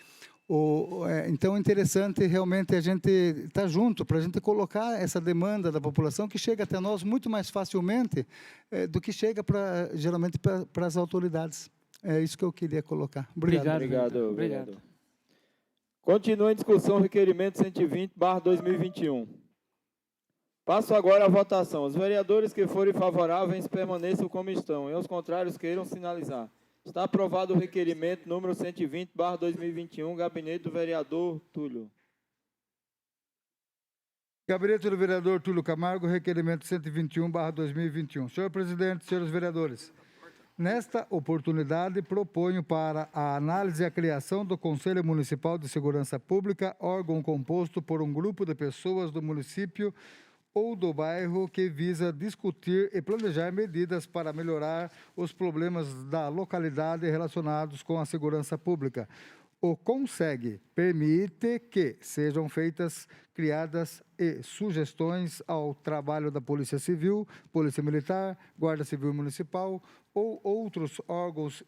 Então, é interessante realmente a gente estar junto, para a gente colocar essa demanda da população, que chega até nós muito mais facilmente do que chega, geralmente, para as autoridades. É isso que eu queria colocar. Obrigado. Obrigado. Continua em discussão o requerimento 120/2021. Passo agora à votação. Os vereadores que forem favoráveis permaneçam como estão, e os contrários queiram sinalizar. Está aprovado o requerimento número 120/2021, gabinete do vereador Túlio. Gabinete do vereador Túlio Camargo, requerimento 121/2021. Senhor presidente, senhores vereadores, nesta oportunidade, proponho para a análise a criação do Conselho Municipal de Segurança Pública, órgão composto por um grupo de pessoas do município ou do bairro que visa discutir e planejar medidas para melhorar os problemas da localidade relacionados com a segurança pública. O CONSEG permite que sejam criadas sugestões ao trabalho da Polícia Civil, Polícia Militar, Guarda Civil Municipal ou outros órgãos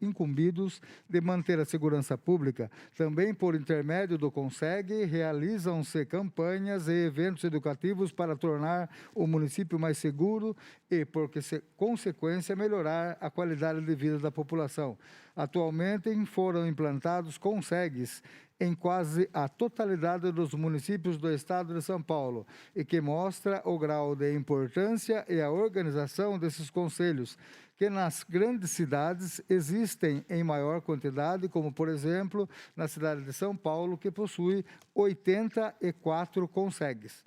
incumbidos de manter a segurança pública. Também, por intermédio do CONSEG, realizam-se campanhas e eventos educativos para tornar o município mais seguro e, por consequência, melhorar a qualidade de vida da população. Atualmente, foram implantados CONSEGs em quase a totalidade dos municípios do Estado de São Paulo e que mostra o grau de importância e a organização desses conselhos, que nas grandes cidades existem em maior quantidade, como, por exemplo, na cidade de São Paulo, que possui 84 conselhos.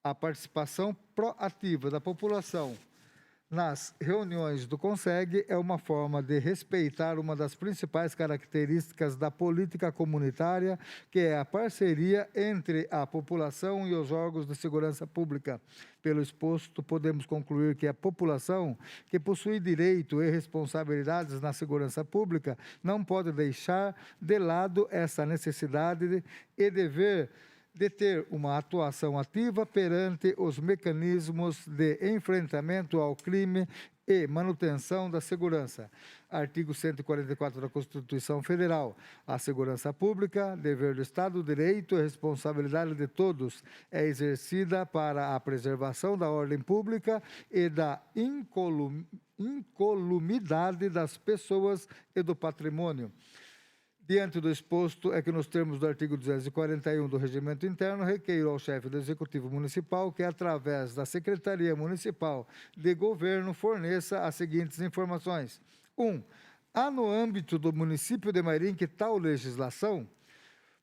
A participação proativa da população nas reuniões do CONSEG é uma forma de respeitar uma das principais características da política comunitária, que é a parceria entre a população e os órgãos de segurança pública. Pelo exposto, podemos concluir que a população, que possui direito e responsabilidades na segurança pública, não pode deixar de lado essa necessidade e dever de ter uma atuação ativa perante os mecanismos de enfrentamento ao crime e manutenção da segurança. Artigo 144 da Constituição Federal. A segurança pública, dever do Estado, direito e responsabilidade de todos, é exercida para a preservação da ordem pública e da incolumidade das pessoas e do patrimônio. Diante do exposto, é que nos termos do artigo 241 do Regimento Interno, requeiro ao chefe do Executivo Municipal que, através da Secretaria Municipal de Governo, forneça as seguintes informações. 1. Há no âmbito do município de Mairinque tal legislação?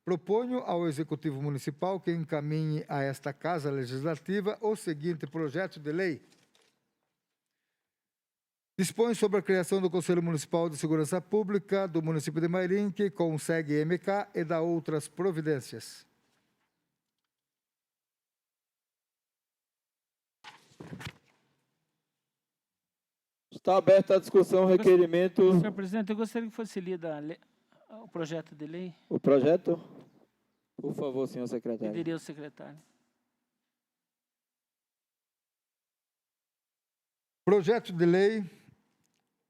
Proponho ao Executivo Municipal que encaminhe a esta Casa Legislativa o seguinte projeto de lei. Dispõe sobre a criação do Conselho Municipal de Segurança Pública do município de Mairinque, CONSEG MK e da outras providências. Está aberta a discussão, requerimento. Senhor presidente, eu gostaria que fosse lida o projeto de lei. O projeto? Por favor, senhor secretário. Pediria ao secretário. Projeto de lei,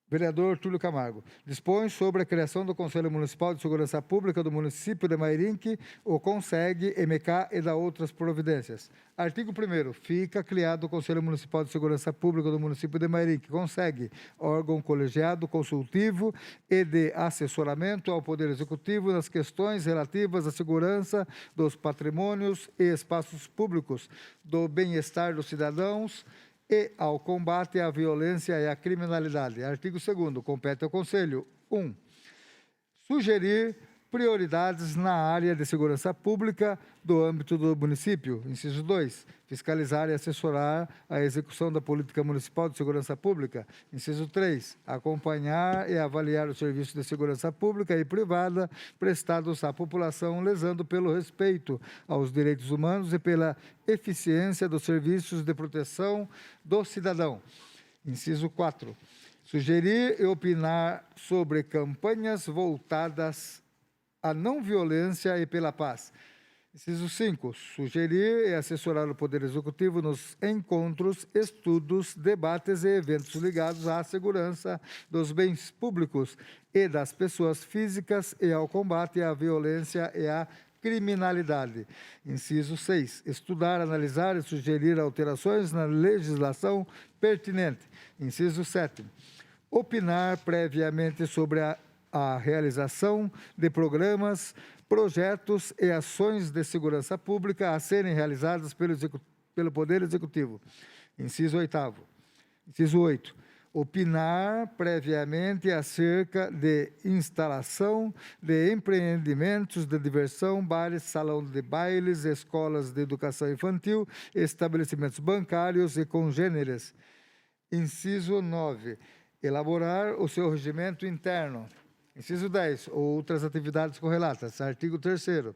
vereador Túlio Camargo, dispõe sobre a criação do Conselho Municipal de Segurança Pública do município de Mairinque, o CONSEG, MK e da outras providências. Artigo 1º. Fica criado o Conselho Municipal de Segurança Pública do município de Mairinque, CONSEG, órgão colegiado, consultivo e de assessoramento ao Poder Executivo nas questões relativas à segurança dos patrimônios e espaços públicos, do bem-estar dos cidadãos e ao combate à violência e à criminalidade. Artigo 2º. Compete ao Conselho 1. Sugerir prioridades na área de segurança pública do âmbito do município. Inciso 2. Fiscalizar e assessorar a execução da política municipal de segurança pública. Inciso 3. Acompanhar e avaliar os serviços de segurança pública e privada prestados à população, lesando pelo respeito aos direitos humanos e pela eficiência dos serviços de proteção do cidadão. Inciso 4. Sugerir e opinar sobre campanhas voltadas à não violência e pela paz. Inciso 5. Sugerir e assessorar o Poder Executivo nos encontros, estudos, debates e eventos ligados à segurança dos bens públicos e das pessoas físicas e ao combate à violência e à criminalidade. Inciso 6. Estudar, analisar e sugerir alterações na legislação pertinente. Inciso 7. Opinar previamente sobre a realização de programas, projetos e ações de segurança pública a serem realizadas pelo Poder Executivo. Inciso 8º. Inciso 8. Opinar previamente acerca de instalação de empreendimentos de diversão, bares, salão de bailes, escolas de educação infantil, estabelecimentos bancários e congêneres. Inciso 9. Elaborar o seu regimento interno. Inciso 10. Outras atividades correlatas. Artigo 3º.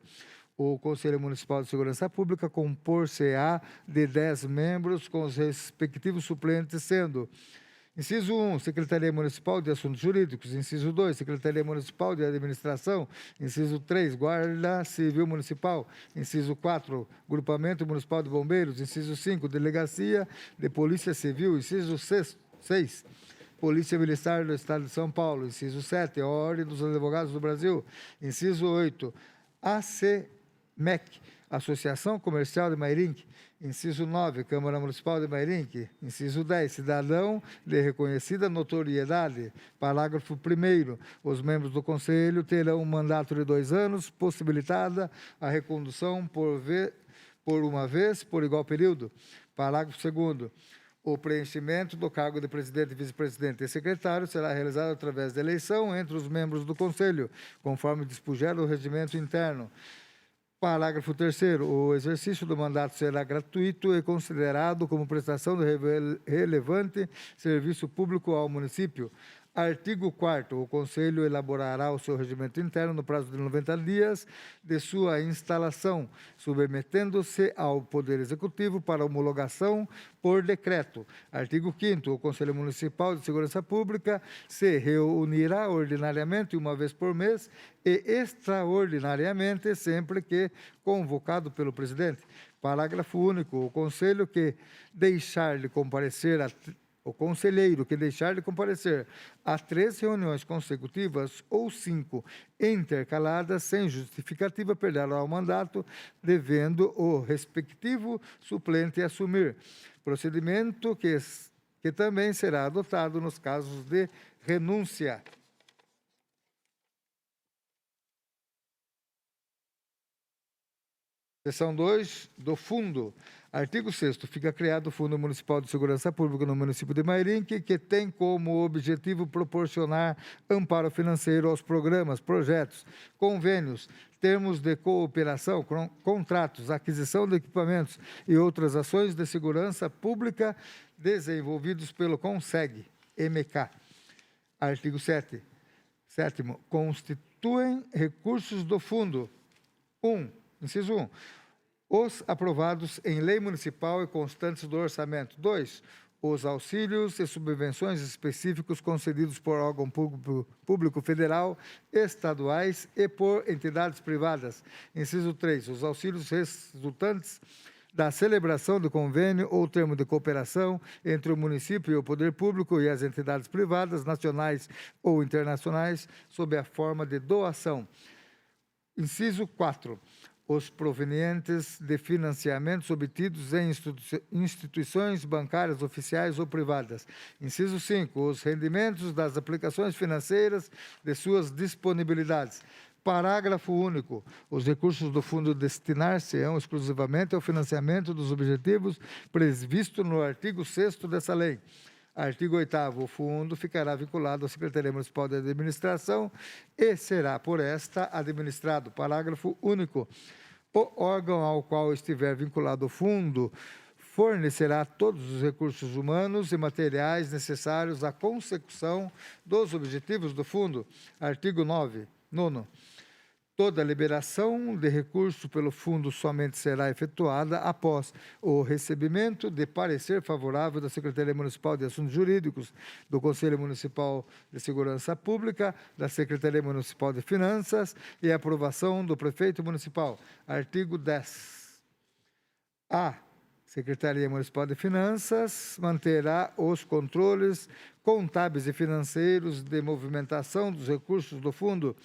O Conselho Municipal de Segurança Pública compor-se-á de 10 membros com os respectivos suplentes, sendo: inciso 1, Secretaria Municipal de Assuntos Jurídicos. Inciso 2, Secretaria Municipal de Administração. Inciso 3, Guarda Civil Municipal. Inciso 4, Grupamento Municipal de Bombeiros. Inciso 5, Delegacia de Polícia Civil. Inciso 6, Polícia Militar do Estado de São Paulo. Inciso 7, Ordem dos Advogados do Brasil. Inciso 8, ACMEC, Associação Comercial de Mairinque. Inciso 9, Câmara Municipal de Mairinque. Inciso 10, cidadão de reconhecida notoriedade. Parágrafo 1º. Os membros do Conselho terão um mandato de 2 anos, possibilitada a recondução por uma vez, por igual período. Parágrafo 2º. O preenchimento do cargo de presidente, vice-presidente e secretário será realizado através da eleição entre os membros do Conselho, conforme dispuser o regimento interno. Parágrafo 3º. O exercício do mandato será gratuito e considerado como prestação de relevante serviço público ao município. Artigo 4º. O Conselho elaborará o seu regimento interno no prazo de 90 dias de sua instalação, submetendo-se ao Poder Executivo para homologação por decreto. Artigo 5º. O Conselho Municipal de Segurança Pública se reunirá ordinariamente uma vez por mês e extraordinariamente sempre que convocado pelo presidente. Parágrafo único. O conselheiro que deixar de comparecer a 3 reuniões consecutivas ou 5 intercaladas sem justificativa perderá o mandato, devendo o respectivo suplente assumir. Procedimento que também será adotado nos casos de renúncia. Seção 2 do Fundo. Artigo 6º. Fica criado o Fundo Municipal de Segurança Pública no município de Mairinque, que tem como objetivo proporcionar amparo financeiro aos programas, projetos, convênios, termos de cooperação, contratos, aquisição de equipamentos e outras ações de segurança pública desenvolvidos pelo CONSEG-MK. Artigo 7º. Constituem recursos do Fundo. Inciso 1. Os aprovados em lei municipal e constantes do orçamento. 2. Os auxílios e subvenções específicos concedidos por órgão público federal, estaduais e por entidades privadas. Inciso 3. Os auxílios resultantes da celebração do convênio ou termo de cooperação entre o município e o poder público e as entidades privadas, nacionais ou internacionais, sob a forma de doação. Inciso 4. Os provenientes de financiamentos obtidos em instituições bancárias oficiais ou privadas. Inciso 5. Os rendimentos das aplicações financeiras de suas disponibilidades. Parágrafo único. Os recursos do fundo destinar-se-ão exclusivamente ao financiamento dos objetivos previstos no artigo 6º dessa lei. Artigo 8º. O fundo ficará vinculado à Secretaria Municipal de Administração e será por esta administrado. Parágrafo único. O órgão ao qual estiver vinculado o fundo fornecerá todos os recursos humanos e materiais necessários à consecução dos objetivos do fundo. Artigo 9º. Toda liberação de recurso pelo fundo somente será efetuada após o recebimento de parecer favorável da Secretaria Municipal de Assuntos Jurídicos, do Conselho Municipal de Segurança Pública, da Secretaria Municipal de Finanças e aprovação do Prefeito Municipal. Artigo 10. A Secretaria Municipal de Finanças manterá os controles contábeis e financeiros de movimentação dos recursos do fundo,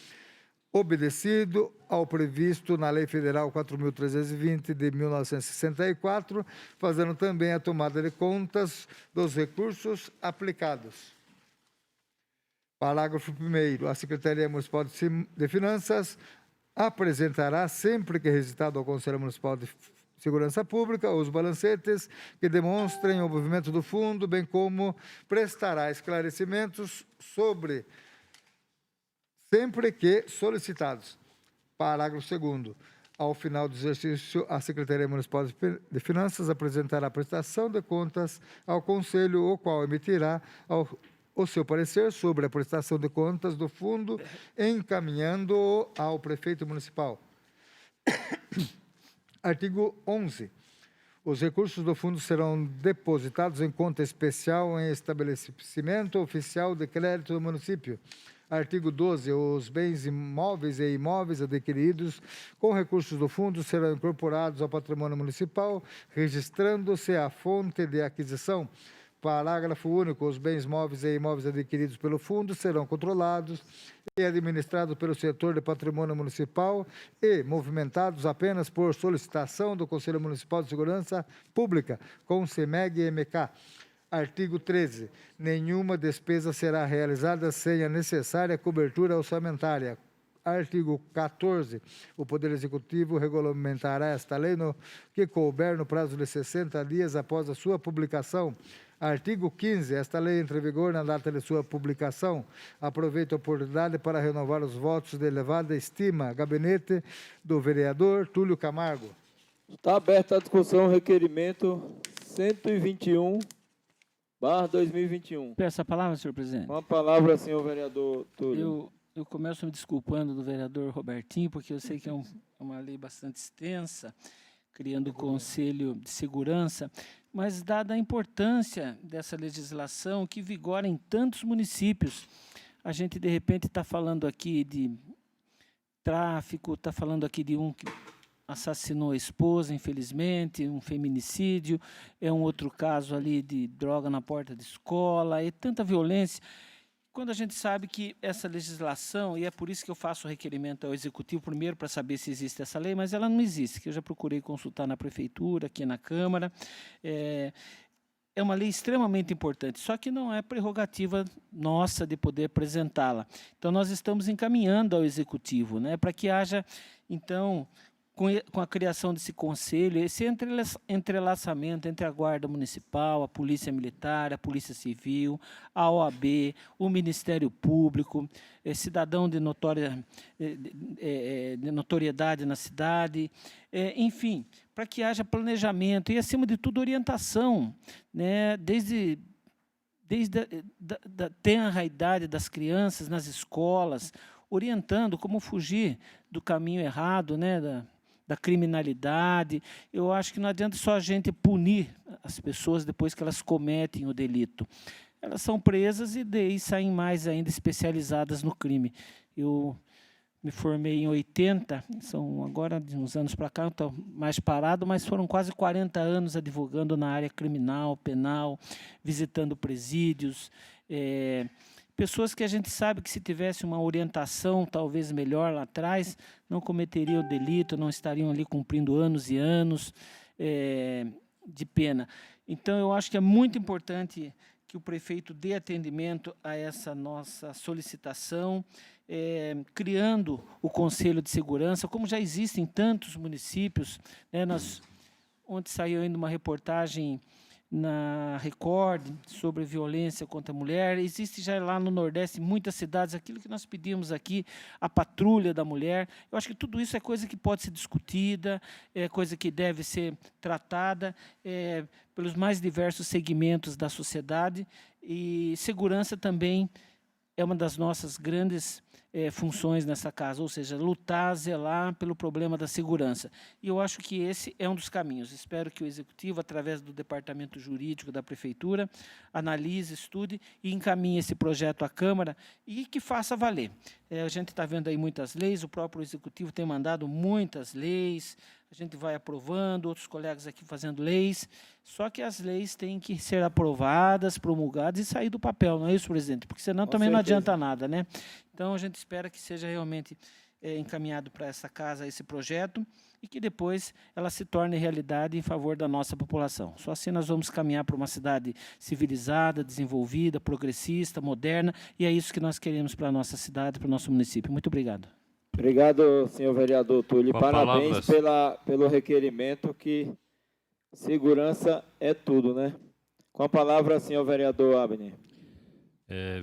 obedecido ao previsto na Lei Federal 4.320 de 1964, fazendo também a tomada de contas dos recursos aplicados. Parágrafo 1º. A Secretaria Municipal de Finanças apresentará, sempre que registrado ao Conselho Municipal de Segurança Pública, os balancetes que demonstrem o movimento do fundo, bem como prestará esclarecimentos sobre sempre que solicitados. Parágrafo 2º. Ao final do exercício, a Secretaria Municipal de Finanças apresentará a prestação de contas ao Conselho, o qual emitirá o seu parecer sobre a prestação de contas do fundo, encaminhando-o ao Prefeito Municipal. Artigo 11. Os recursos do fundo serão depositados em conta especial em estabelecimento oficial de crédito do município. Artigo 12. Os bens imóveis e imóveis adquiridos com recursos do fundo serão incorporados ao patrimônio municipal, registrando-se a fonte de aquisição. Parágrafo único. Os bens móveis e imóveis adquiridos pelo fundo serão controlados e administrados pelo setor de patrimônio municipal e movimentados apenas por solicitação do Conselho Municipal de Segurança Pública, com CEMEG e MK. Artigo 13. Nenhuma despesa será realizada sem a necessária cobertura orçamentária. Artigo 14. O Poder Executivo regulamentará esta lei no que couber no prazo de 60 dias após a sua publicação. Artigo 15. Esta lei entra em vigor na data de sua publicação. Aproveito a oportunidade para renovar os votos de elevada estima. Gabinete do vereador Túlio Camargo. Está aberta a discussão, requerimento 121/2021. Peço a palavra, senhor presidente. Com a palavra, senhor vereador Túlio. Eu começo me desculpando do vereador Robertinho, porque eu sei que é uma lei bastante extensa, criando o Conselho de Segurança, mas dada a importância dessa legislação que vigora em tantos municípios, a gente, de repente, está falando aqui de tráfico, está falando aqui de um que assassinou a esposa, infelizmente, um feminicídio, é um outro caso ali de droga na porta de escola, é tanta violência. Quando a gente sabe que essa legislação, e é por isso que eu faço o requerimento ao Executivo, primeiro para saber se existe essa lei, mas ela não existe, que eu já procurei consultar na Prefeitura, aqui na Câmara, é uma lei extremamente importante, só que não é prerrogativa nossa de poder apresentá-la. Então, nós estamos encaminhando ao Executivo, né, para que haja, então, com a criação desse conselho, esse entrelaçamento entre a Guarda Municipal, a Polícia Militar, a Polícia Civil, a OAB, o Ministério Público, cidadão de notoriedade na cidade, enfim, para que haja planejamento e, acima de tudo, orientação, né, desde a tenra idade das crianças nas escolas, orientando como fugir do caminho errado, né, da criminalidade. Eu acho que não adianta só a gente punir as pessoas depois que elas cometem o delito. Elas são presas e daí saem mais ainda especializadas no crime. Eu me formei em 80, são agora de uns anos para cá, estou mais parado, mas foram quase 40 anos advogando na área criminal, penal, visitando presídios, pessoas que a gente sabe que se tivesse uma orientação talvez melhor lá atrás, não cometeriam delito, não estariam ali cumprindo anos e anos de pena. Então, eu acho que é muito importante que o prefeito dê atendimento a essa nossa solicitação, criando o Conselho de Segurança, como já existe em tantos municípios. Né, ontem saiu ainda uma reportagem na Record sobre violência contra a mulher. Existe já lá no Nordeste, em muitas cidades, aquilo que nós pedimos aqui, a patrulha da mulher. Eu acho que tudo isso é coisa que pode ser discutida, é coisa que deve ser tratada pelos mais diversos segmentos da sociedade, e segurança também é uma das nossas grandes funções nessa casa, ou seja, lutar, zelar pelo problema da segurança. E eu acho que esse é um dos caminhos. Espero que o Executivo, através do Departamento Jurídico da Prefeitura, analise, estude e encaminhe esse projeto à Câmara e que faça valer. A gente está vendo aí muitas leis, o próprio Executivo tem mandado muitas leis, a gente vai aprovando, outros colegas aqui fazendo leis, só que as leis têm que ser aprovadas, promulgadas e sair do papel, não é isso, presidente? Porque senão também não adianta nada, né? Então, a gente espera que seja realmente encaminhado para essa casa esse projeto e que depois ela se torne realidade em favor da nossa população. Só assim nós vamos caminhar para uma cidade civilizada, desenvolvida, progressista, moderna, e é isso que nós queremos para a nossa cidade, para o nosso município. Muito obrigado. Obrigado, senhor vereador Túlio. Parabéns pelo requerimento, que segurança é tudo, né? Com a palavra, senhor vereador Abner.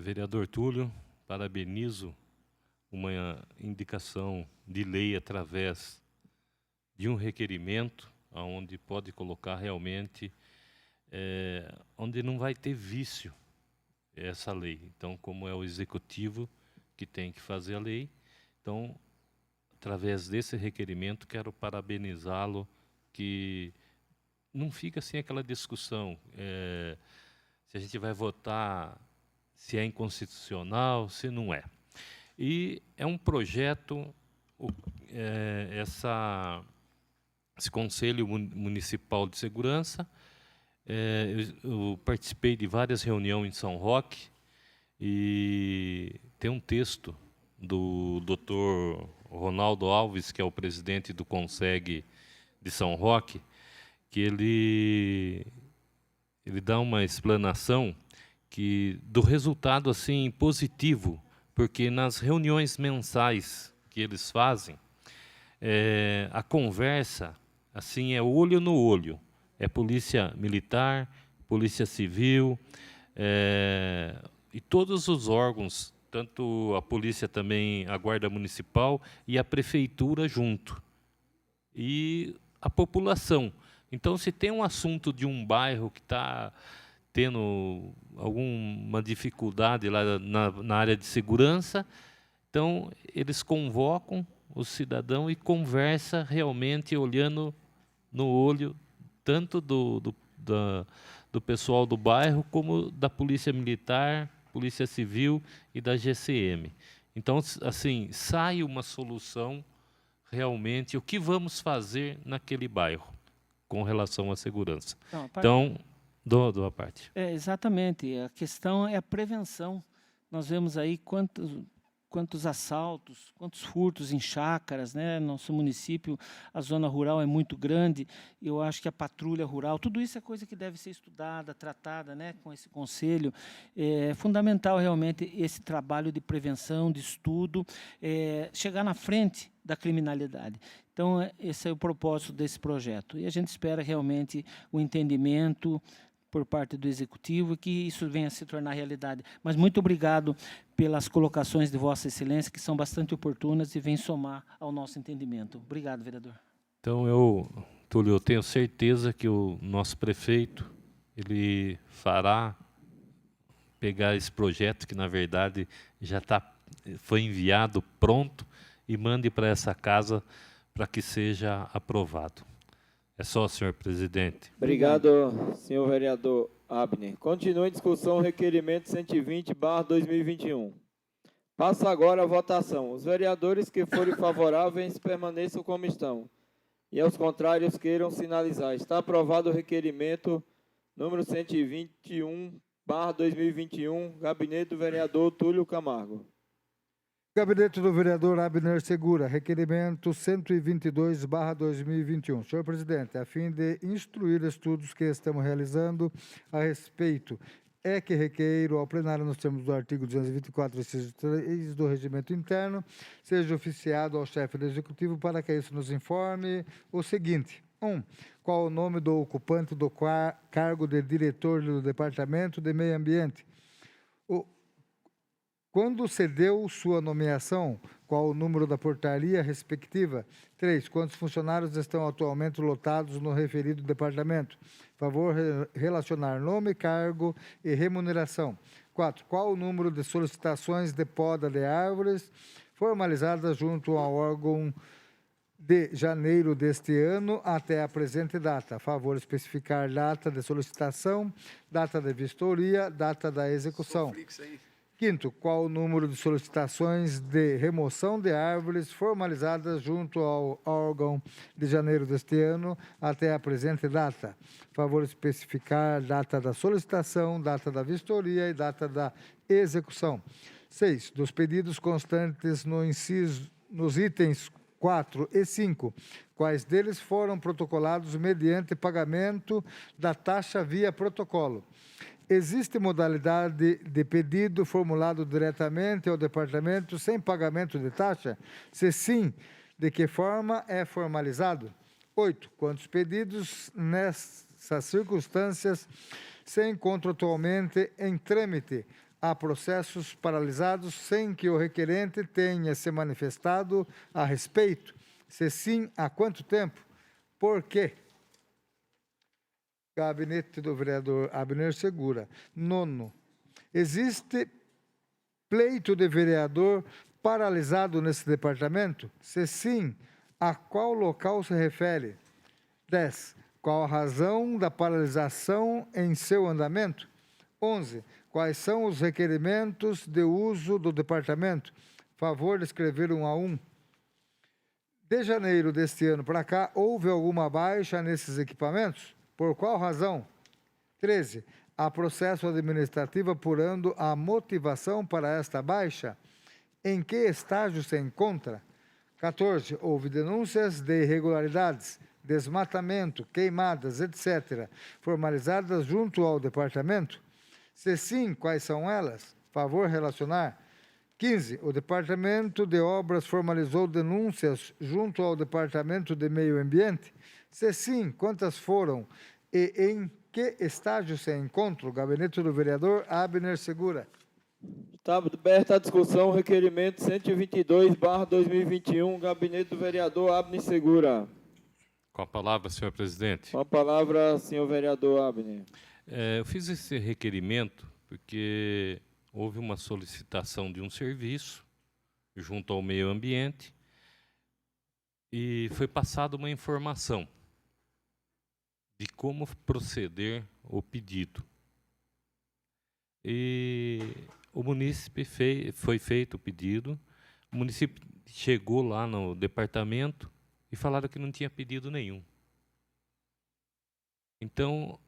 Vereador Túlio, parabenizo uma indicação de lei através de um requerimento, onde pode colocar realmente, onde não vai ter vício essa lei. Então, como é o Executivo que tem que fazer a lei, então, através desse requerimento, quero parabenizá-lo, que não fica assim aquela discussão, se a gente vai votar, se é inconstitucional, se não é. E é um projeto, esse Conselho Municipal de Segurança, eu participei de várias reuniões em São Roque e tem um texto do Dr. Ronaldo Alves, que é o presidente do Conseg de São Roque, que ele dá uma explanação do resultado assim positivo, porque nas reuniões mensais que eles fazem, a conversa assim é olho no olho, é polícia militar, polícia civil, e todos os órgãos, tanto a polícia também, a guarda municipal e a prefeitura junto, e a população. Então, se tem um assunto de um bairro que está tendo alguma dificuldade lá na área de segurança, então eles convocam o cidadão e conversa realmente olhando no olho tanto do pessoal do bairro como da polícia militar, polícia civil e da GCM. Então, assim, sai uma solução realmente, o que vamos fazer naquele bairro com relação à segurança. Então, dou a parte. Exatamente. A questão é a prevenção. Nós vemos aí quantos assaltos, quantos furtos em chácaras, né? Nosso município, a zona rural é muito grande. Eu acho que a patrulha rural, tudo isso é coisa que deve ser estudada, tratada, né? Com esse conselho. É fundamental realmente esse trabalho de prevenção, de estudo, chegar na frente da criminalidade. Então, esse é o propósito desse projeto. E a gente espera realmente o entendimento por parte do Executivo e que isso venha a se tornar realidade. Mas muito obrigado pelas colocações de Vossa Excelência, que são bastante oportunas e vêm somar ao nosso entendimento. Obrigado, vereador. Então, Túlio, eu tenho certeza que o nosso prefeito ele fará pegar esse projeto, que, na verdade, foi enviado pronto, e mande para essa casa para que seja aprovado. É só, senhor presidente. Obrigado, senhor vereador Abner. Continua em discussão o requerimento 120/2021. Passa agora a votação. Os vereadores que forem favoráveis permaneçam como estão. E aos contrários queiram sinalizar. Está aprovado o requerimento número 121/2021, gabinete do vereador Túlio Camargo. Gabinete do vereador Abner Segura, requerimento 122/2021. Senhor presidente, a fim de instruir estudos que estamos realizando a respeito, que requeiro ao plenário nos termos do artigo 224, inciso 3 do regimento interno, seja oficiado ao chefe do executivo para que isso nos informe o seguinte: 1. Qual o nome do ocupante do cargo de diretor do Departamento de Meio Ambiente? Quando cedeu sua nomeação, qual o número da portaria respectiva? 3. Quantos funcionários estão atualmente lotados no referido departamento? Favor relacionar nome, cargo e remuneração. 4. Qual o número de solicitações de poda de árvores formalizadas junto ao órgão de janeiro deste ano até a presente data? Favor especificar data de solicitação, data de vistoria, data da execução. Quinto, qual o número de solicitações de remoção de árvores formalizadas junto ao órgão de janeiro deste ano até a presente data? Favor especificar data da solicitação, data da vistoria e data da execução. 6. Dos pedidos constantes nos itens 4 e 5, quais deles foram protocolados mediante pagamento da taxa via protocolo? Existe modalidade de pedido formulado diretamente ao departamento sem pagamento de taxa? Se sim, de que forma é formalizado? 8. Quantos pedidos nessas circunstâncias se encontram atualmente em trâmite? Há processos paralisados sem que o requerente tenha se manifestado a respeito? Se sim, há quanto tempo? Por quê? Gabinete do vereador Abner Segura. 9. Existe pleito de vereador paralisado nesse departamento? Se sim, a qual local se refere? 10. Qual a razão da paralisação em seu andamento? 11. Quais são os requerimentos de uso do departamento? Favor de escrever 1 a 1. De janeiro deste ano para cá, houve alguma baixa nesses equipamentos? Por qual razão? 13. Há processo administrativo apurando a motivação para esta baixa? Em que estágio se encontra? 14. Houve denúncias de irregularidades, desmatamento, queimadas, etc., formalizadas junto ao departamento? Se sim, quais são elas? Favor relacionar. 15. O Departamento de Obras formalizou denúncias junto ao Departamento de Meio Ambiente? Se sim, quantas foram e em que estágio se encontra? O gabinete do vereador Abner Segura. Está aberta a discussão, requerimento 122/2021, gabinete do vereador Abner Segura. Com a palavra, senhor presidente. Com a palavra, senhor vereador Abner. Eu fiz esse requerimento porque houve uma solicitação de um serviço junto ao meio ambiente e foi passada uma informação de como proceder o pedido. E o munícipe foi feito o pedido, o município chegou lá no departamento e falaram que não tinha pedido nenhum. Então,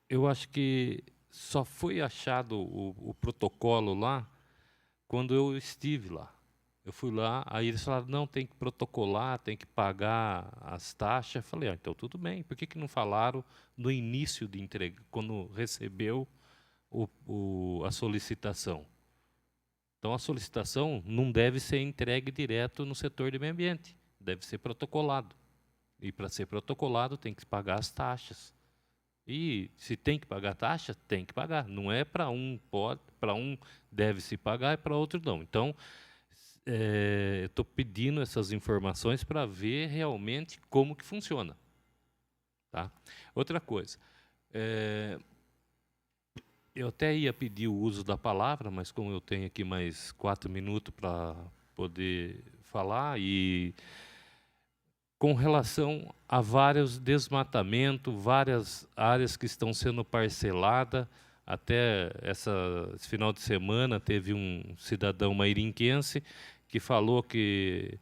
eu acho que só foi achado o protocolo lá quando eu estive lá. Eu fui lá, aí eles falaram, não, tem que protocolar, tem que pagar as taxas. Eu falei, então tudo bem, por que não falaram no início de entrega, quando recebeu a solicitação? Então, a solicitação não deve ser entregue direto no setor de meio ambiente, deve ser protocolado. E para ser protocolado tem que pagar as taxas. E se tem que pagar taxa, tem que pagar. Não é para um deve se pagar e para outro não. Então, eu estou pedindo essas informações para ver realmente como que funciona. Tá? Outra coisa, eu até ia pedir o uso da palavra, mas como eu tenho aqui mais 4 minutos para poder falar, e com relação a vários desmatamentos, várias áreas que estão sendo parceladas. Até esse final de semana teve um cidadão mairinquense que falou que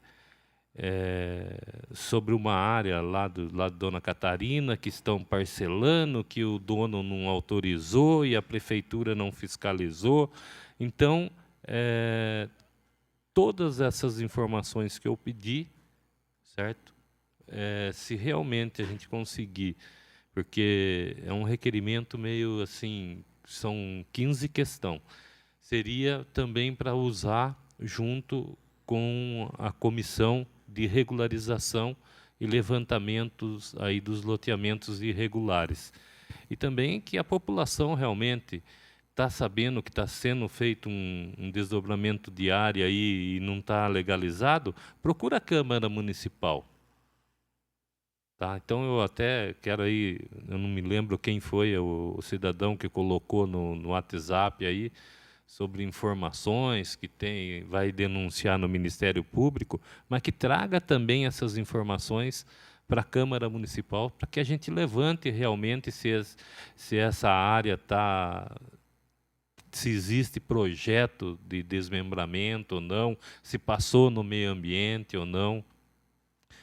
sobre uma área lá de Dona Catarina que estão parcelando, que o dono não autorizou e a prefeitura não fiscalizou. Então, todas essas informações que eu pedi, certo? Se realmente a gente conseguir, porque é um requerimento meio assim, são 15 questões, seria também para usar junto com a comissão de regularização e levantamentos aí dos loteamentos irregulares. E também que a população realmente está sabendo que está sendo feito um desdobramento de área aí e não está legalizado, procura a Câmara Municipal. Tá, então eu até quero aí, eu não me lembro quem foi o cidadão que colocou no WhatsApp aí sobre informações que vai denunciar no Ministério Público, mas que traga também essas informações para a Câmara Municipal, para que a gente levante realmente se essa área se existe projeto de desmembramento ou não, se passou no meio ambiente ou não.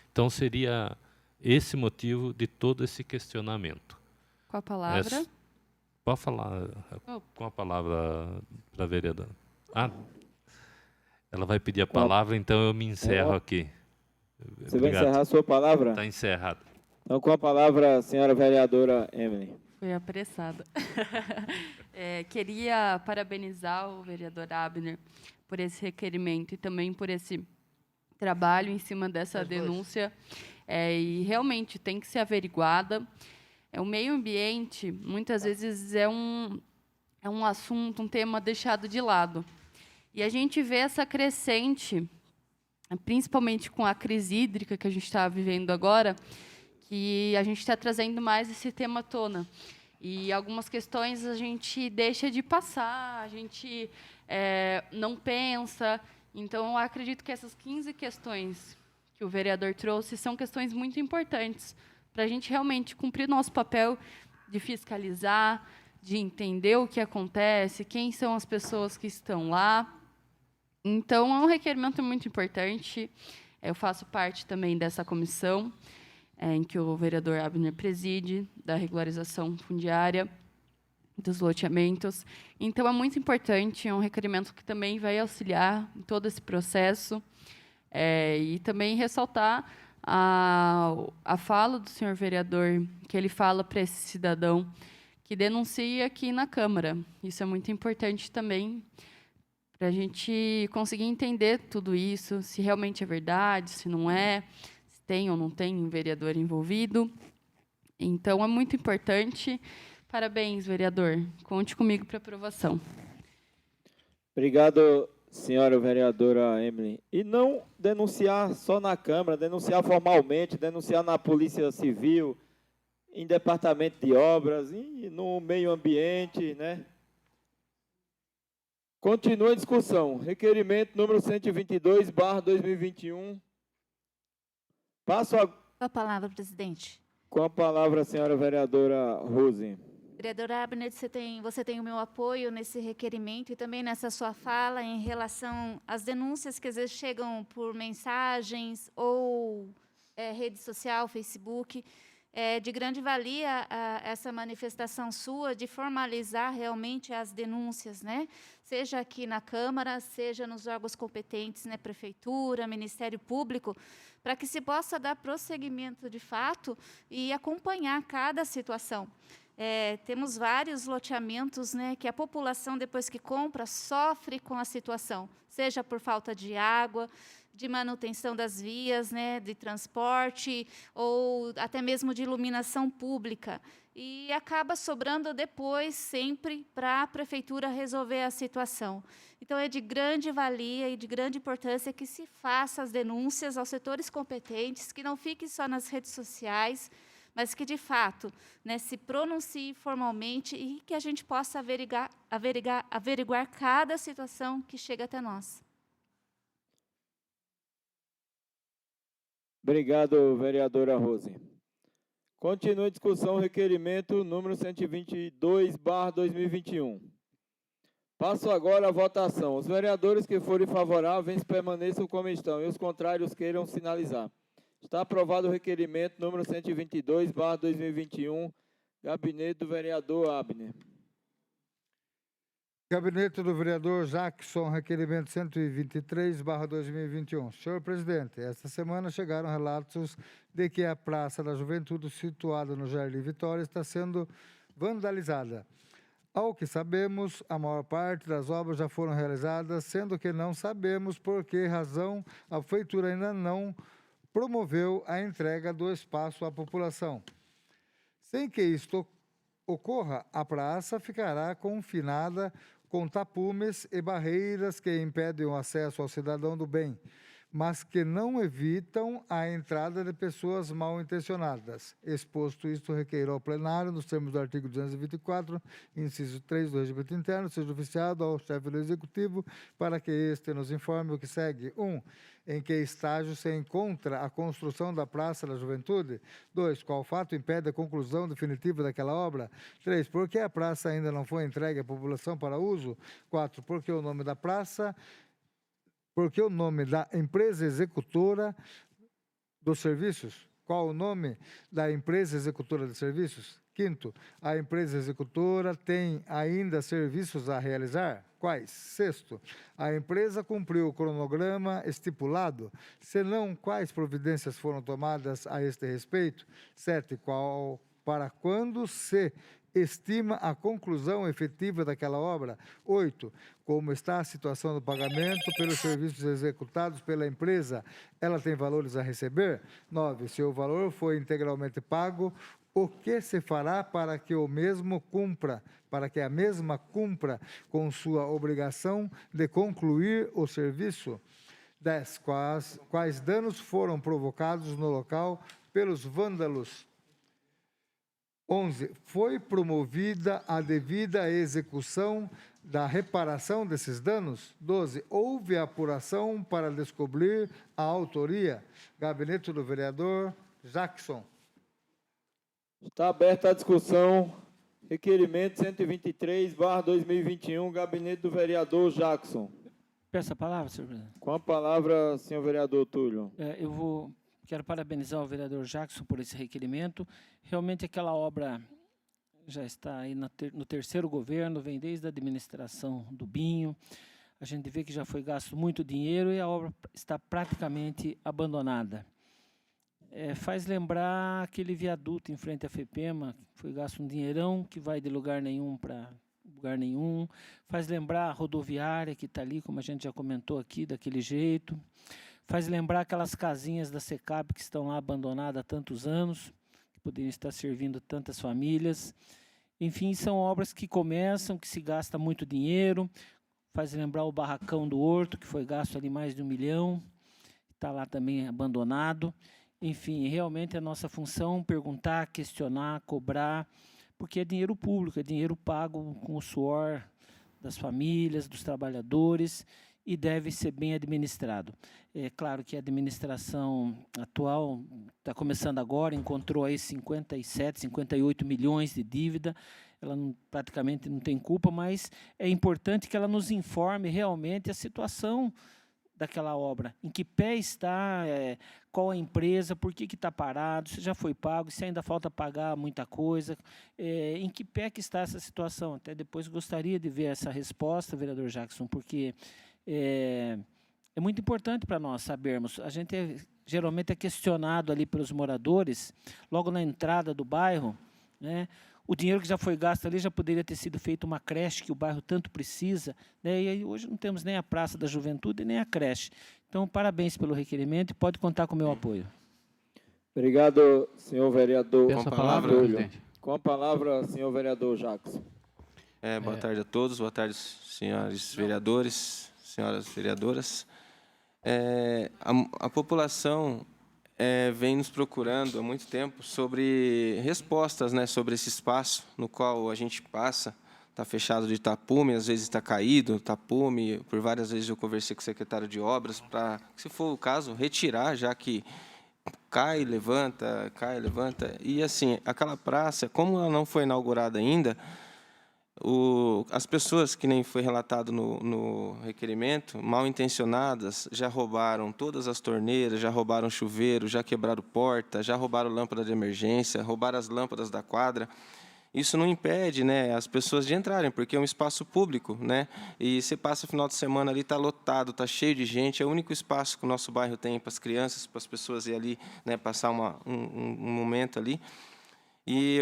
Então seria esse motivo de todo esse questionamento. Com a palavra. Pode falar com a palavra para a vereadora. Ela vai pedir a palavra, então eu me encerro aqui. Você vai encerrar a sua palavra? Está encerrado. Então, com a palavra, a senhora vereadora Emily. Foi apressada. Queria parabenizar o vereador Abner por esse requerimento e também por esse trabalho em cima dessa denúncia. E realmente tem que ser averiguada. O meio ambiente, muitas vezes, é um assunto, um tema deixado de lado. E a gente vê essa crescente, principalmente com a crise hídrica que a gente está vivendo agora, que a gente está trazendo mais esse tema à tona. E algumas questões a gente deixa de passar, a gente não pensa. Então, eu acredito que essas 15 questões que o vereador trouxe são questões muito importantes para a gente realmente cumprir nosso papel de fiscalizar, de entender o que acontece, quem são as pessoas que estão lá. Então, é um requerimento muito importante. Eu faço parte também dessa comissão. em que o vereador Abner preside, da regularização fundiária, dos loteamentos. Então, é muito importante, é um requerimento que também vai auxiliar em todo esse processo, e também ressaltar a fala do senhor vereador, que ele fala para esse cidadão que denuncia aqui na Câmara. Isso é muito importante também, para a gente conseguir entender tudo isso, se realmente é verdade, se não é, se tem ou não tem um vereador envolvido. Então, é muito importante. Parabéns, vereador. Conte comigo para aprovação. Obrigado, senhora vereadora Emily. E não denunciar só na Câmara, denunciar formalmente, denunciar na Polícia Civil, em departamento de obras, e no meio ambiente, né? Continua a discussão. Requerimento número 122/2021. Passo Com a palavra, presidente. com a palavra a senhora vereadora Rose. Vereadora Abner, você tem o meu apoio nesse requerimento e também nessa sua fala em relação às denúncias que às vezes chegam por mensagens ou rede social, Facebook. É de grande valia essa manifestação sua de formalizar realmente as denúncias, né? Seja aqui na Câmara, seja nos órgãos competentes, né? Prefeitura, Ministério Público, para que se possa dar prosseguimento de fato e acompanhar cada situação. Temos vários loteamentos, né, que a população, depois que compra, sofre com a situação, seja por falta de água, de manutenção das vias, né, de transporte, ou até mesmo de iluminação pública. E acaba sobrando depois, sempre, para a prefeitura resolver a situação. Então, é de grande valia e de grande importância que se faça as denúncias aos setores competentes, que não fique só nas redes sociais, mas que, de fato, né, se pronuncie formalmente e que a gente possa averiguar cada situação que chega até nós. Obrigado, vereadora Rose. Continua a discussão, requerimento número 122/2021. Passo agora à votação. Os vereadores que forem favoráveis permaneçam como estão e os contrários queiram sinalizar. Está aprovado o requerimento número 122/2021, gabinete do vereador Abner. Gabinete do vereador Jackson, requerimento 123/2021. Senhor presidente, esta semana chegaram relatos de que a Praça da Juventude, situada no Jardim Vitória, está sendo vandalizada. Ao que sabemos, a maior parte das obras já foram realizadas, sendo que não sabemos por que razão a prefeitura ainda não promoveu a entrega do espaço à população. Sem que isto ocorra, a praça ficará confinada com tapumes e barreiras que impedem o acesso ao cidadão do bem, mas que não evitam a entrada de pessoas mal intencionadas. Exposto isto, requeiro ao plenário, nos termos do artigo 224, inciso 3 do Regimento Interno, seja oficiado ao chefe do Executivo para que este nos informe o que segue. 1. Em que estágio se encontra a construção da Praça da Juventude? 2. Qual fato impede a conclusão definitiva daquela obra? 3. Por que a praça ainda não foi entregue à população para uso? 4. Por que o nome da praça? Por que o nome da empresa executora dos serviços? Qual o nome da empresa executora de serviços? 5º, a empresa executora tem ainda serviços a realizar? Quais? 6º, a empresa cumpriu o cronograma estipulado? Se não, quais providências foram tomadas a este respeito? 7, para quando se estima a conclusão efetiva daquela obra? 8, como está a situação do pagamento pelos serviços executados pela empresa? Ela tem valores a receber? 9, se o valor foi integralmente pago, o que se fará para que a mesma cumpra com sua obrigação de concluir o serviço? 10, quais danos foram provocados no local pelos vândalos? 11, foi promovida a devida execução da reparação desses danos? 12, houve apuração para descobrir a autoria? Gabinete do vereador Jackson. Está aberta a discussão, requerimento 123/2021, gabinete do vereador Jackson. Peço a palavra, senhor presidente. Com a palavra, senhor vereador Túlio. Eu vou Quero parabenizar o vereador Jackson por esse requerimento. Realmente aquela obra já está aí no terceiro governo, vem desde a administração do Binho. A gente vê que já foi gasto muito dinheiro e a obra está praticamente abandonada. Faz lembrar aquele viaduto em frente à FEPEMA, foi gasto um dinheirão que vai de lugar nenhum para lugar nenhum. Faz lembrar a rodoviária que está ali, como a gente já comentou aqui, daquele jeito. Faz lembrar aquelas casinhas da SECAP que estão lá abandonadas há tantos anos, que poderiam estar servindo tantas famílias. Enfim, são obras que começam, que se gasta muito dinheiro. Faz lembrar o barracão do Horto, que foi gasto ali mais de 1 milhão, está lá também abandonado. Enfim, realmente a nossa função é perguntar, questionar, cobrar, porque é dinheiro público, é dinheiro pago com o suor das famílias, dos trabalhadores, e deve ser bem administrado. É claro que a administração atual está começando agora, encontrou aí 57, 58 milhões de dívida, ela praticamente não tem culpa, mas é importante que ela nos informe realmente a situação daquela obra, em que pé está, qual a empresa, por que está parado, se já foi pago, se ainda falta pagar muita coisa, em que pé que está essa situação. Até depois gostaria de ver essa resposta, vereador Jackson, porque é muito importante para nós sabermos. A gente geralmente é questionado ali pelos moradores, logo na entrada do bairro, né? O dinheiro que já foi gasto ali já poderia ter sido feito uma creche que o bairro tanto precisa, né? E aí hoje não temos nem a Praça da Juventude nem a creche. Então, parabéns pelo requerimento e pode contar com o meu apoio. Obrigado, senhor vereador. Peço a palavra, presidente. Com a palavra, senhor vereador Jackson. Boa tarde a todos, boa tarde, senhores vereadores, senhoras vereadoras. A população vem nos procurando há muito tempo sobre respostas, né, sobre esse espaço no qual a gente passa. Está fechado de tapume, às vezes está caído, tapume. Por várias vezes eu conversei com o secretário de obras para, se for o caso, retirar, já que cai, levanta. E, assim, aquela praça, como ela não foi inaugurada ainda, as pessoas, que nem foi relatado no requerimento, mal intencionadas, já roubaram todas as torneiras, já roubaram chuveiro, já quebraram porta, já roubaram lâmpada de emergência, roubaram as lâmpadas da quadra. Isso não impede, né, as pessoas de entrarem, porque é um espaço público, né? E você passa o final de semana ali, está lotado, está cheio de gente, é o único espaço que o nosso bairro tem para as crianças, para as pessoas ir ali, né, passar um momento ali. E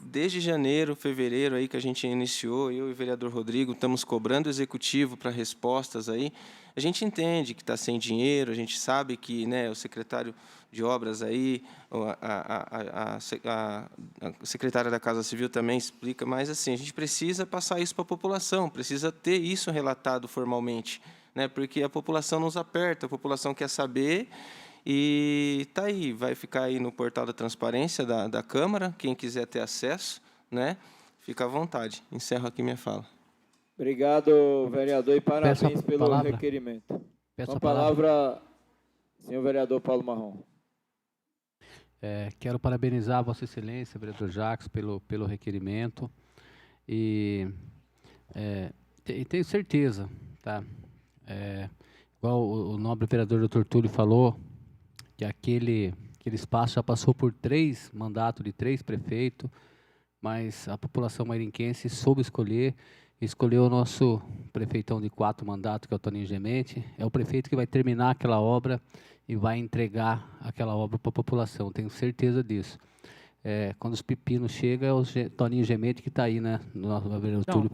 desde janeiro, fevereiro, aí que a gente iniciou, eu e o vereador Rodrigo estamos cobrando o executivo para respostas aí. A gente entende que está sem dinheiro, a gente sabe que, né, o secretário de obras aí, a secretária da Casa Civil também explica, mas assim, a gente precisa passar isso para a população, precisa ter isso relatado formalmente, né, porque a população nos aperta, a população quer saber. E está aí, vai ficar aí no portal da transparência da Câmara, quem quiser ter acesso, né, fica à vontade. Encerro aqui minha fala. Obrigado, vereador, e parabéns pelo requerimento. Com a palavra, senhor vereador Paulo Marrom. Quero parabenizar Vossa Excelência, vereador Jacques, pelo requerimento. E tenho certeza, tá? Igual o nobre vereador Dr. Túlio falou, que aquele espaço já passou por 3 mandatos de 3 prefeitos, mas a população mairinquense soube escolheu o nosso prefeitão de 4 mandatos, que é o Toninho Gemente. É o prefeito que vai terminar aquela obra e vai entregar aquela obra para a população, tenho certeza disso. Quando os pepinos chegam, é o Toninho Gemente que está aí, né? No nosso vereador Túlio.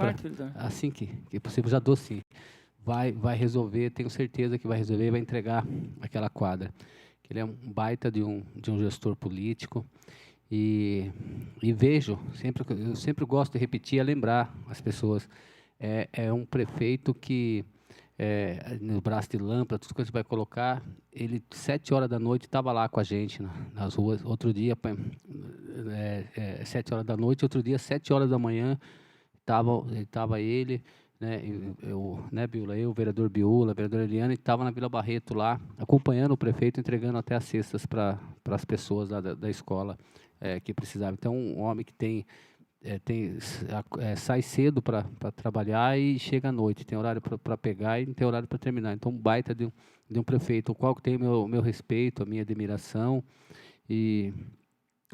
Assim que possível, já dou sim. Vai resolver, tenho certeza que vai resolver e vai entregar aquela quadra. Ele é um baita de um gestor político e vejo, eu sempre gosto de repetir, lembrar as pessoas, é um prefeito que, no braço de lâmpada, tudo que você vai colocar, ele, 7 horas da noite, estava lá com a gente nas ruas, outro dia, 7 horas da noite, outro dia, 7 horas da manhã, estava ele, né, Biula, o vereador Biula, a vereadora Eliana, estava na Vila Barreto lá, acompanhando o prefeito, entregando até as cestas para as pessoas da escola que precisavam. Então, um homem que tem sai cedo para trabalhar e chega à noite. Tem horário para pegar e não tem horário para terminar. Então, um baita de um prefeito, o qual tem meu respeito, a minha admiração. E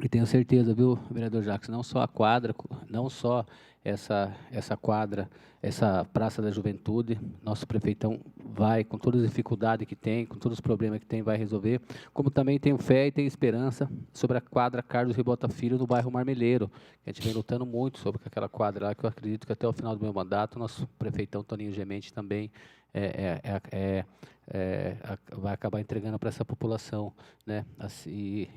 tenho certeza, viu, vereador Jacques, não só a quadra, não só essa quadra, essa Praça da Juventude, nosso prefeitão vai, com todas as dificuldades que tem, com todos os problemas que tem, vai resolver, como também tenho fé e tenho esperança sobre a quadra Carlos Ribota Filho, no bairro Marmeleiro, que a gente vem lutando muito sobre aquela quadra lá, que eu acredito que até o final do meu mandato, nosso prefeitão Toninho Gemente também vai acabar entregando para essa população, né? Assim,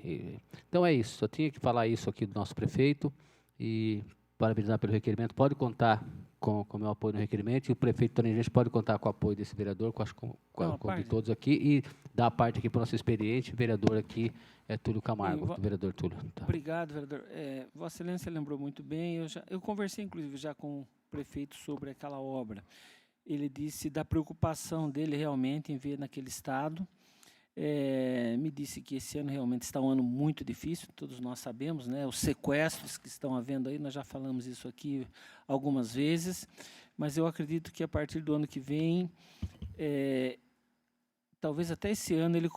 então é isso, eu tinha que falar isso aqui do nosso prefeito e parabenizar pelo requerimento. Pode contar com o meu apoio no requerimento, e o prefeito Toninho Gemente pode contar com o apoio desse vereador, com de todos aqui, e dar a parte aqui para o nosso experiente vereador aqui, Túlio Camargo, vereador Túlio. Tá. Obrigado, vereador. Vossa Excelência lembrou muito bem, eu conversei inclusive já com o prefeito sobre aquela obra. Ele disse da preocupação dele realmente em ver naquele estado. Me disse que esse ano realmente está um ano muito difícil, todos nós sabemos, né? Os sequestros que estão havendo aí, nós já falamos isso aqui algumas vezes, mas eu acredito que a partir do ano que vem, talvez até esse ano ele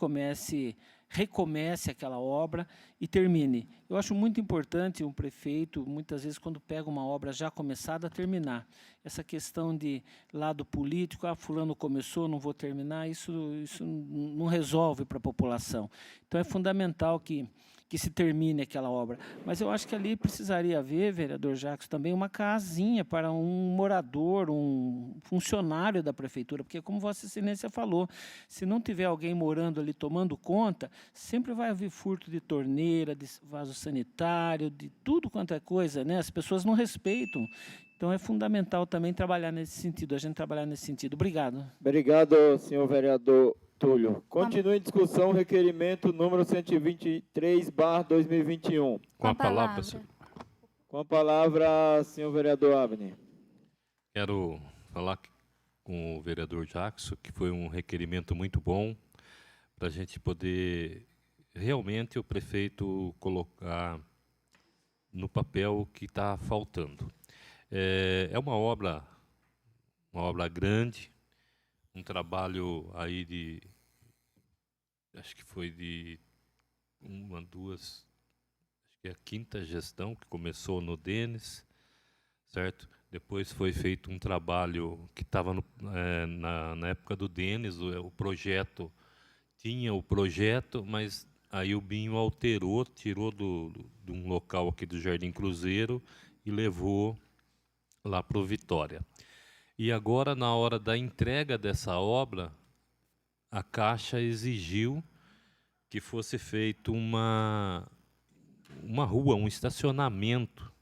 recomece aquela obra e termine. Eu acho muito importante um prefeito, muitas vezes, quando pega uma obra já começada, terminar. Essa questão de lado político, fulano começou, não vou terminar, isso não resolve para a população. Então, é fundamental que se termine aquela obra. Mas eu acho que ali precisaria haver, vereador Jacques, também uma casinha para um morador, um funcionário da prefeitura, porque, como Vossa Excelência falou, se não tiver alguém morando ali tomando conta, sempre vai haver furto de torneira, de vaso sanitário, de tudo quanto é coisa, né? As pessoas não respeitam. Então, é fundamental também trabalhar nesse sentido, a gente trabalhar nesse sentido. Obrigado. Obrigado, senhor vereador Túlio. Continua em discussão o requerimento número 123/2021. Com a palavra, senhor. Com a palavra, senhor vereador Abner. Quero falar com o vereador Jackson, que foi um requerimento muito bom para a gente poder realmente o prefeito colocar no papel o que está faltando. É uma obra grande, um trabalho aí acho que foi de acho que é a 5ª gestão que começou no Denis, certo? Depois foi feito um trabalho que estava na época do Denis, o projeto, tinha o projeto, mas aí o Binho alterou, tirou de um local aqui do Jardim Cruzeiro e levou lá para o Vitória. E agora, na hora da entrega dessa obra, a Caixa exigiu que fosse feito uma rua, um estacionamento,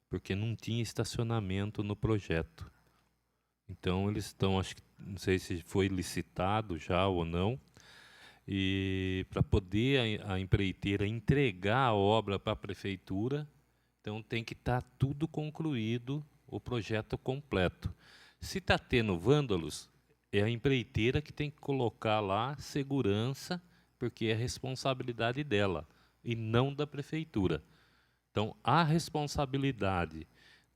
porque não tinha estacionamento no projeto. Então, eles estão, acho que, não sei se foi licitado já ou não, e para poder a empreiteira entregar a obra para a prefeitura, então tem que estar tudo concluído, o projeto completo. Se está tendo vândalos, é a empreiteira que tem que colocar lá segurança, porque é responsabilidade dela, e não da prefeitura. Então, a responsabilidade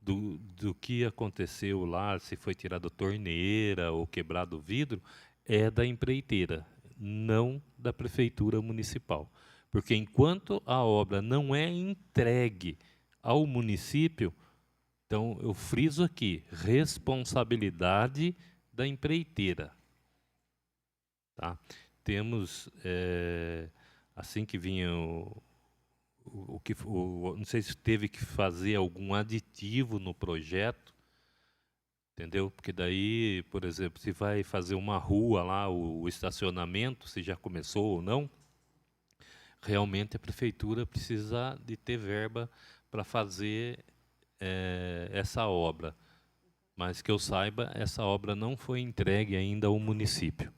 do que aconteceu lá, se foi tirado torneira ou quebrado vidro, é da empreiteira, não da prefeitura municipal. Porque enquanto a obra não é entregue ao município, então eu friso aqui, responsabilidade da empreiteira. Tá? Temos, assim que vinha não sei se teve que fazer algum aditivo no projeto, entendeu? Porque daí, por exemplo, se vai fazer uma rua lá, o estacionamento, se já começou ou não, realmente a prefeitura precisa de ter verba para fazer essa obra. Mas que eu saiba, essa obra não foi entregue ainda ao município.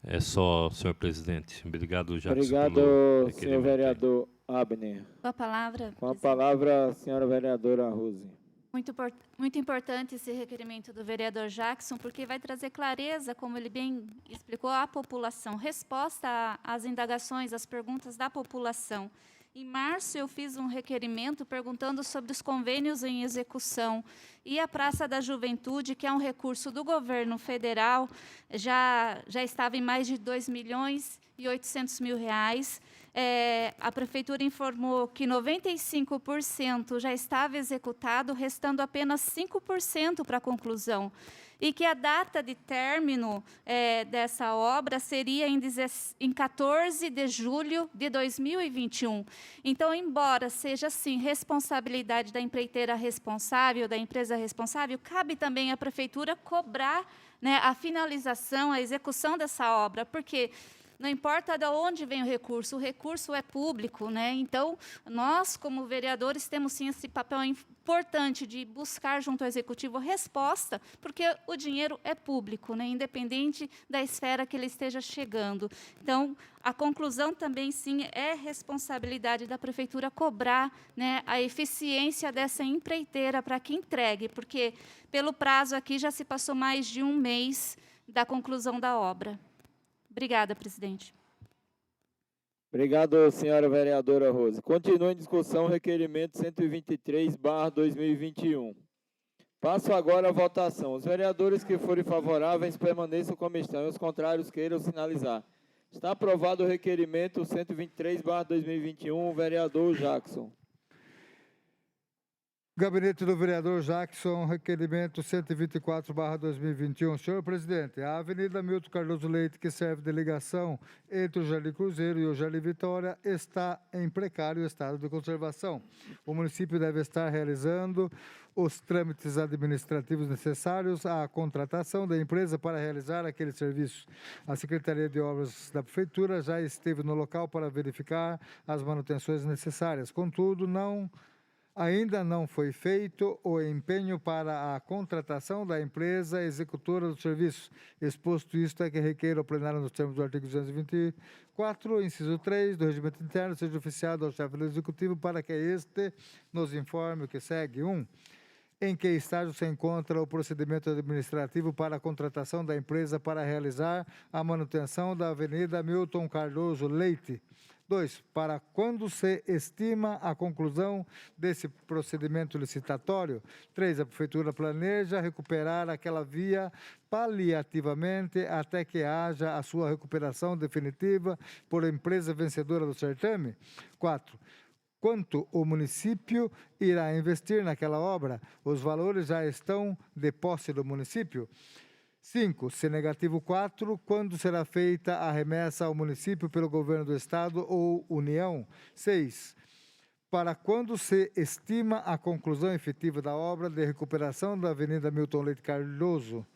É só, senhor presidente. Obrigado, Jacques. Obrigado, senhor vereador Abner. Com a palavra. Com a palavra, a senhora vereadora Rose. Muito importante esse requerimento do vereador Jackson, porque vai trazer clareza, como ele bem explicou, à população, resposta às indagações, às perguntas da população. Em março, eu fiz um requerimento perguntando sobre os convênios em execução. E a Praça da Juventude, que é um recurso do governo federal, já estava em mais de R$2.800.000. A Prefeitura informou que 95% já estava executado, restando apenas 5% para a conclusão. E que a data de término dessa obra seria em 14 de julho de 2021. Então, embora seja, sim, responsabilidade da empreiteira responsável, da empresa responsável, cabe também à Prefeitura cobrar, né, a finalização, a execução dessa obra, porque não importa de onde vem o recurso é público, né? Então, nós, como vereadores, temos sim esse papel importante de buscar junto ao Executivo resposta, porque o dinheiro é público, né? Independente da esfera que ele esteja chegando. Então, a conclusão também, sim, é responsabilidade da Prefeitura cobrar, né, a eficiência dessa empreiteira para que entregue, porque, pelo prazo aqui, já se passou mais de um mês da conclusão da obra. Obrigada, presidente. Obrigado, senhora vereadora Rose. Continua em discussão o requerimento 123/2021. Passo agora a votação. Os vereadores que forem favoráveis permaneçam como estão, e os contrários queiram sinalizar. Está aprovado o requerimento 123/2021, vereador Jackson. Gabinete do vereador Jackson, requerimento 124/2021. Senhor presidente, a Avenida Milton Cardoso Leite, que serve de ligação entre o Jardim Cruzeiro e o Jardim Vitória, está em precário estado de conservação. O município deve estar realizando os trâmites administrativos necessários à contratação da empresa para realizar aquele serviço. A Secretaria de Obras da Prefeitura já esteve no local para verificar as manutenções necessárias. Contudo, ainda não foi feito o empenho para a contratação da empresa executora do serviço. Exposto isto, é que requer ao plenário, nos termos do artigo 224, inciso 3 do regimento interno, seja oficiado ao chefe do Executivo para que este nos informe o que segue. 1. Em que estágio se encontra o procedimento administrativo para a contratação da empresa para realizar a manutenção da Avenida Milton Cardoso Leite? 2. Para quando se estima a conclusão desse procedimento licitatório? 3. A Prefeitura planeja recuperar aquela via paliativamente até que haja a sua recuperação definitiva por empresa vencedora do certame? 4. Quanto o município irá investir naquela obra? Os valores já estão de posse do município? 5. Se negativo 4, quando será feita a remessa ao município pelo governo do Estado ou União? 6. Para quando se estima a conclusão efetiva da obra de recuperação da Avenida Milton Leite Cardoso?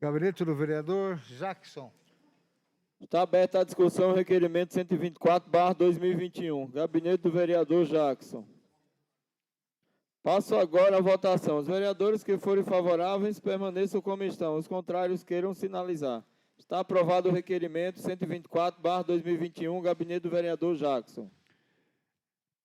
Gabinete do vereador Jackson. Está aberta a discussão, requerimento 124/2021. Gabinete do vereador Jackson. Passo agora a votação. Os vereadores que forem favoráveis permaneçam como estão. Os contrários queiram sinalizar. Está aprovado o requerimento 124/2021. Gabinete do vereador Jackson.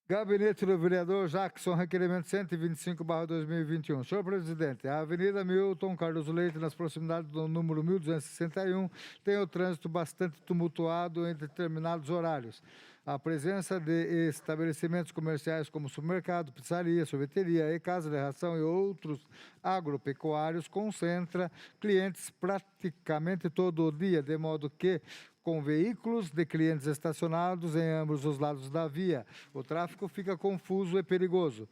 Gabinete do vereador Jackson, requerimento 125/2021. Senhor presidente, a Avenida Milton Cardoso Leite, nas proximidades do número 1261, tem o trânsito bastante tumultuado em determinados horários. A presença de estabelecimentos comerciais como supermercado, pizzaria, sorveteria e casa de ração e outros agropecuários concentra clientes praticamente todo o dia, de modo que, com veículos de clientes estacionados em ambos os lados da via, o tráfego fica confuso e perigoso.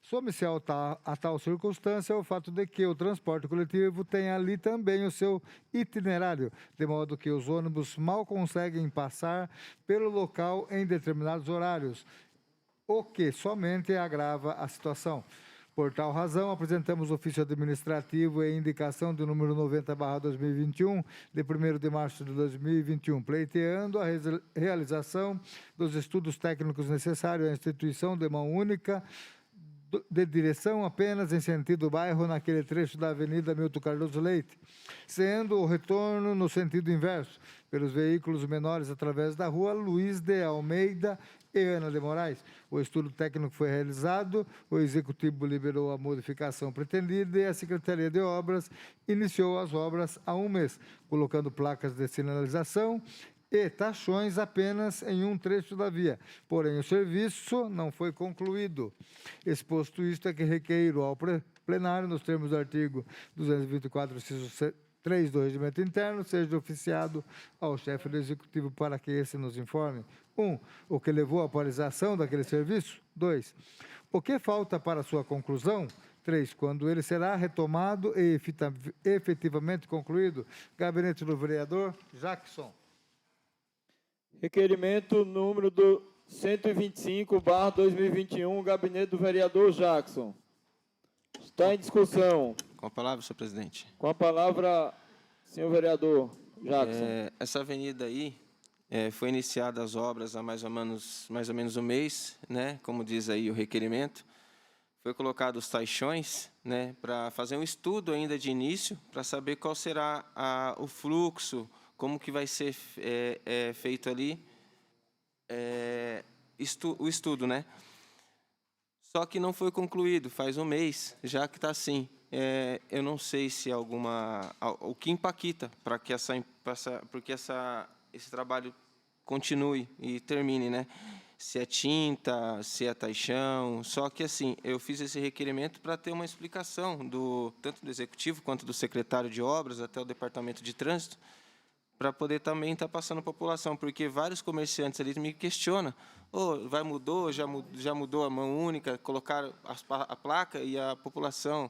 Some-se a tal circunstância o fato de que o transporte coletivo tem ali também o seu itinerário, de modo que os ônibus mal conseguem passar pelo local em determinados horários, o que somente agrava a situação. Por tal razão, apresentamos ofício administrativo e indicação do número 90/2021, de 1º de março de 2021, pleiteando a realização dos estudos técnicos necessários à instituição de mão única de direção apenas em sentido bairro naquele trecho da Avenida Milton Cardoso Leite, sendo o retorno no sentido inverso, pelos veículos menores através da rua Luiz de Almeida e Ana de Moraes. O estudo técnico foi realizado, o Executivo liberou a modificação pretendida e a Secretaria de Obras iniciou as obras há um mês, colocando placas de sinalização e taxões apenas em um trecho da via. Porém, o serviço não foi concluído. Exposto isto, é que requeiro ao plenário, nos termos do artigo 224, inciso 3 do Regimento Interno, seja oficiado ao chefe do Executivo para que esse nos informe: 1. O que levou à paralisação daquele serviço. 2. O que falta para sua conclusão. 3. Quando ele será retomado e efetivamente concluído. Gabinete do vereador Jackson. Requerimento número 125/2021, gabinete do vereador Jackson. Está em discussão. Com a palavra, senhor presidente. Com a palavra, senhor vereador Jackson. Essa avenida aí foi iniciada as obras há mais ou menos um mês, né? Como diz aí o requerimento. Foi colocado os taixões, né? Para fazer um estudo ainda de início, para saber qual será o fluxo, como que vai ser feito ali o estudo, né? Só que não foi concluído, faz um mês, já que está assim. Eu não sei se o que impacta para que esse trabalho continue e termine, né? Se é tinta, se é taixão. Só que assim, eu fiz esse requerimento para ter uma explicação tanto do executivo quanto do secretário de obras, até o departamento de trânsito, para poder também estar passando a população, porque vários comerciantes ali me questionam: já mudou a mão única, colocaram a placa, e a população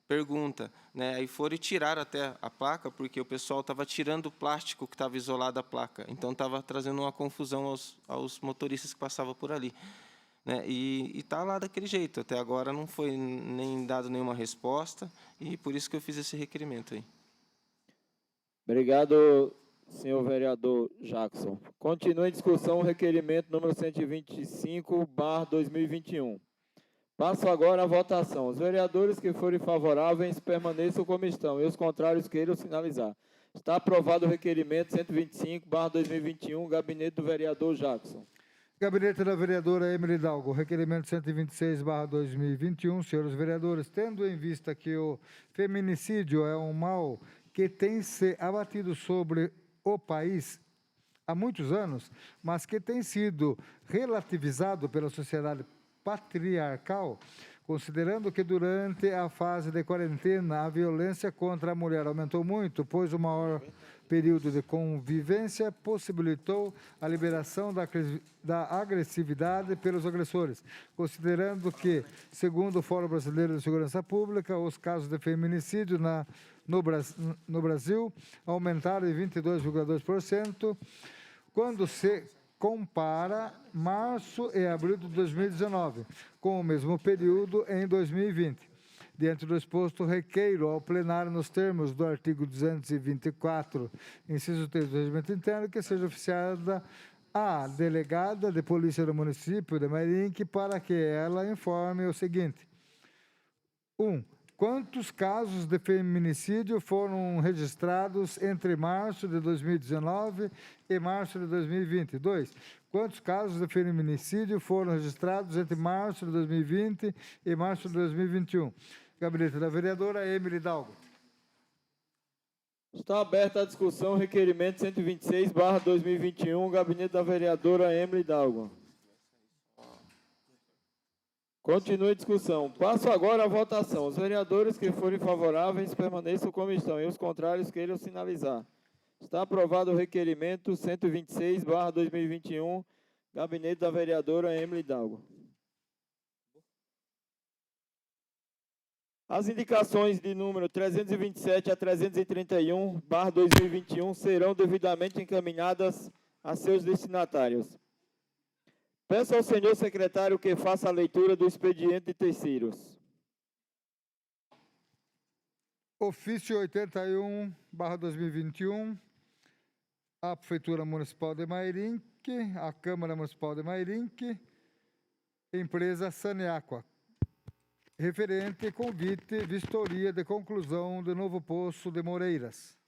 pergunta, né? Aí foram e tiraram até a placa, porque o pessoal estava tirando o plástico que estava isolado da placa, então estava trazendo uma confusão aos motoristas que passavam por ali, né? E está lá daquele jeito, até agora não foi nem dado nenhuma resposta, e por isso que eu fiz esse requerimento aí. Obrigado, senhor vereador Jackson. Continua em discussão o requerimento número 125/2021. Passo agora à votação. Os vereadores que forem favoráveis permaneçam como estão e os contrários queiram sinalizar. Está aprovado o requerimento 125/2021, gabinete do vereador Jackson. Gabinete da vereadora Emily Hidalgo, requerimento 126/2021. Senhores vereadores, tendo em vista que o feminicídio é um mal que tem se abatido sobre o país há muitos anos, mas que tem sido relativizado pela sociedade patriarcal, considerando que durante a fase de quarentena a violência contra a mulher aumentou muito, pois o maior período de convivência possibilitou a liberação da agressividade pelos agressores, considerando que, segundo o Fórum Brasileiro de Segurança Pública, os casos de feminicídio no Brasil aumentaram em 22,2%, quando se compara março e abril de 2019, com o mesmo período em 2020. Diante do exposto, requeiro ao plenário, nos termos do artigo 224, inciso 3 do Regimento Interno, que seja oficiada a delegada de polícia do município de Mairinque para que ela informe o seguinte: 1. Quantos casos de feminicídio foram registrados entre março de 2019 e março de 2020? 2. Quantos casos de feminicídio foram registrados entre março de 2020 e março de 2021? Gabinete da vereadora Emily Hidalgo. Está aberta a discussão, requerimento 126/2021, gabinete da vereadora Emily Hidalgo. Continue a discussão. Passo agora à votação. Os vereadores que forem favoráveis permaneçam como estão e os contrários queiram sinalizar. Está aprovado o requerimento 126/2021, gabinete da vereadora Emily Hidalgo. As indicações de número 327 a 331/2021 serão devidamente encaminhadas a seus destinatários. Peço ao senhor secretário que faça a leitura do expediente de terceiros. Ofício 81/2021, a Prefeitura Municipal de Mairinque, a Câmara Municipal de Mairinque, empresa Saneaqua, referente convite, vistoria de conclusão do novo poço de Moreiras.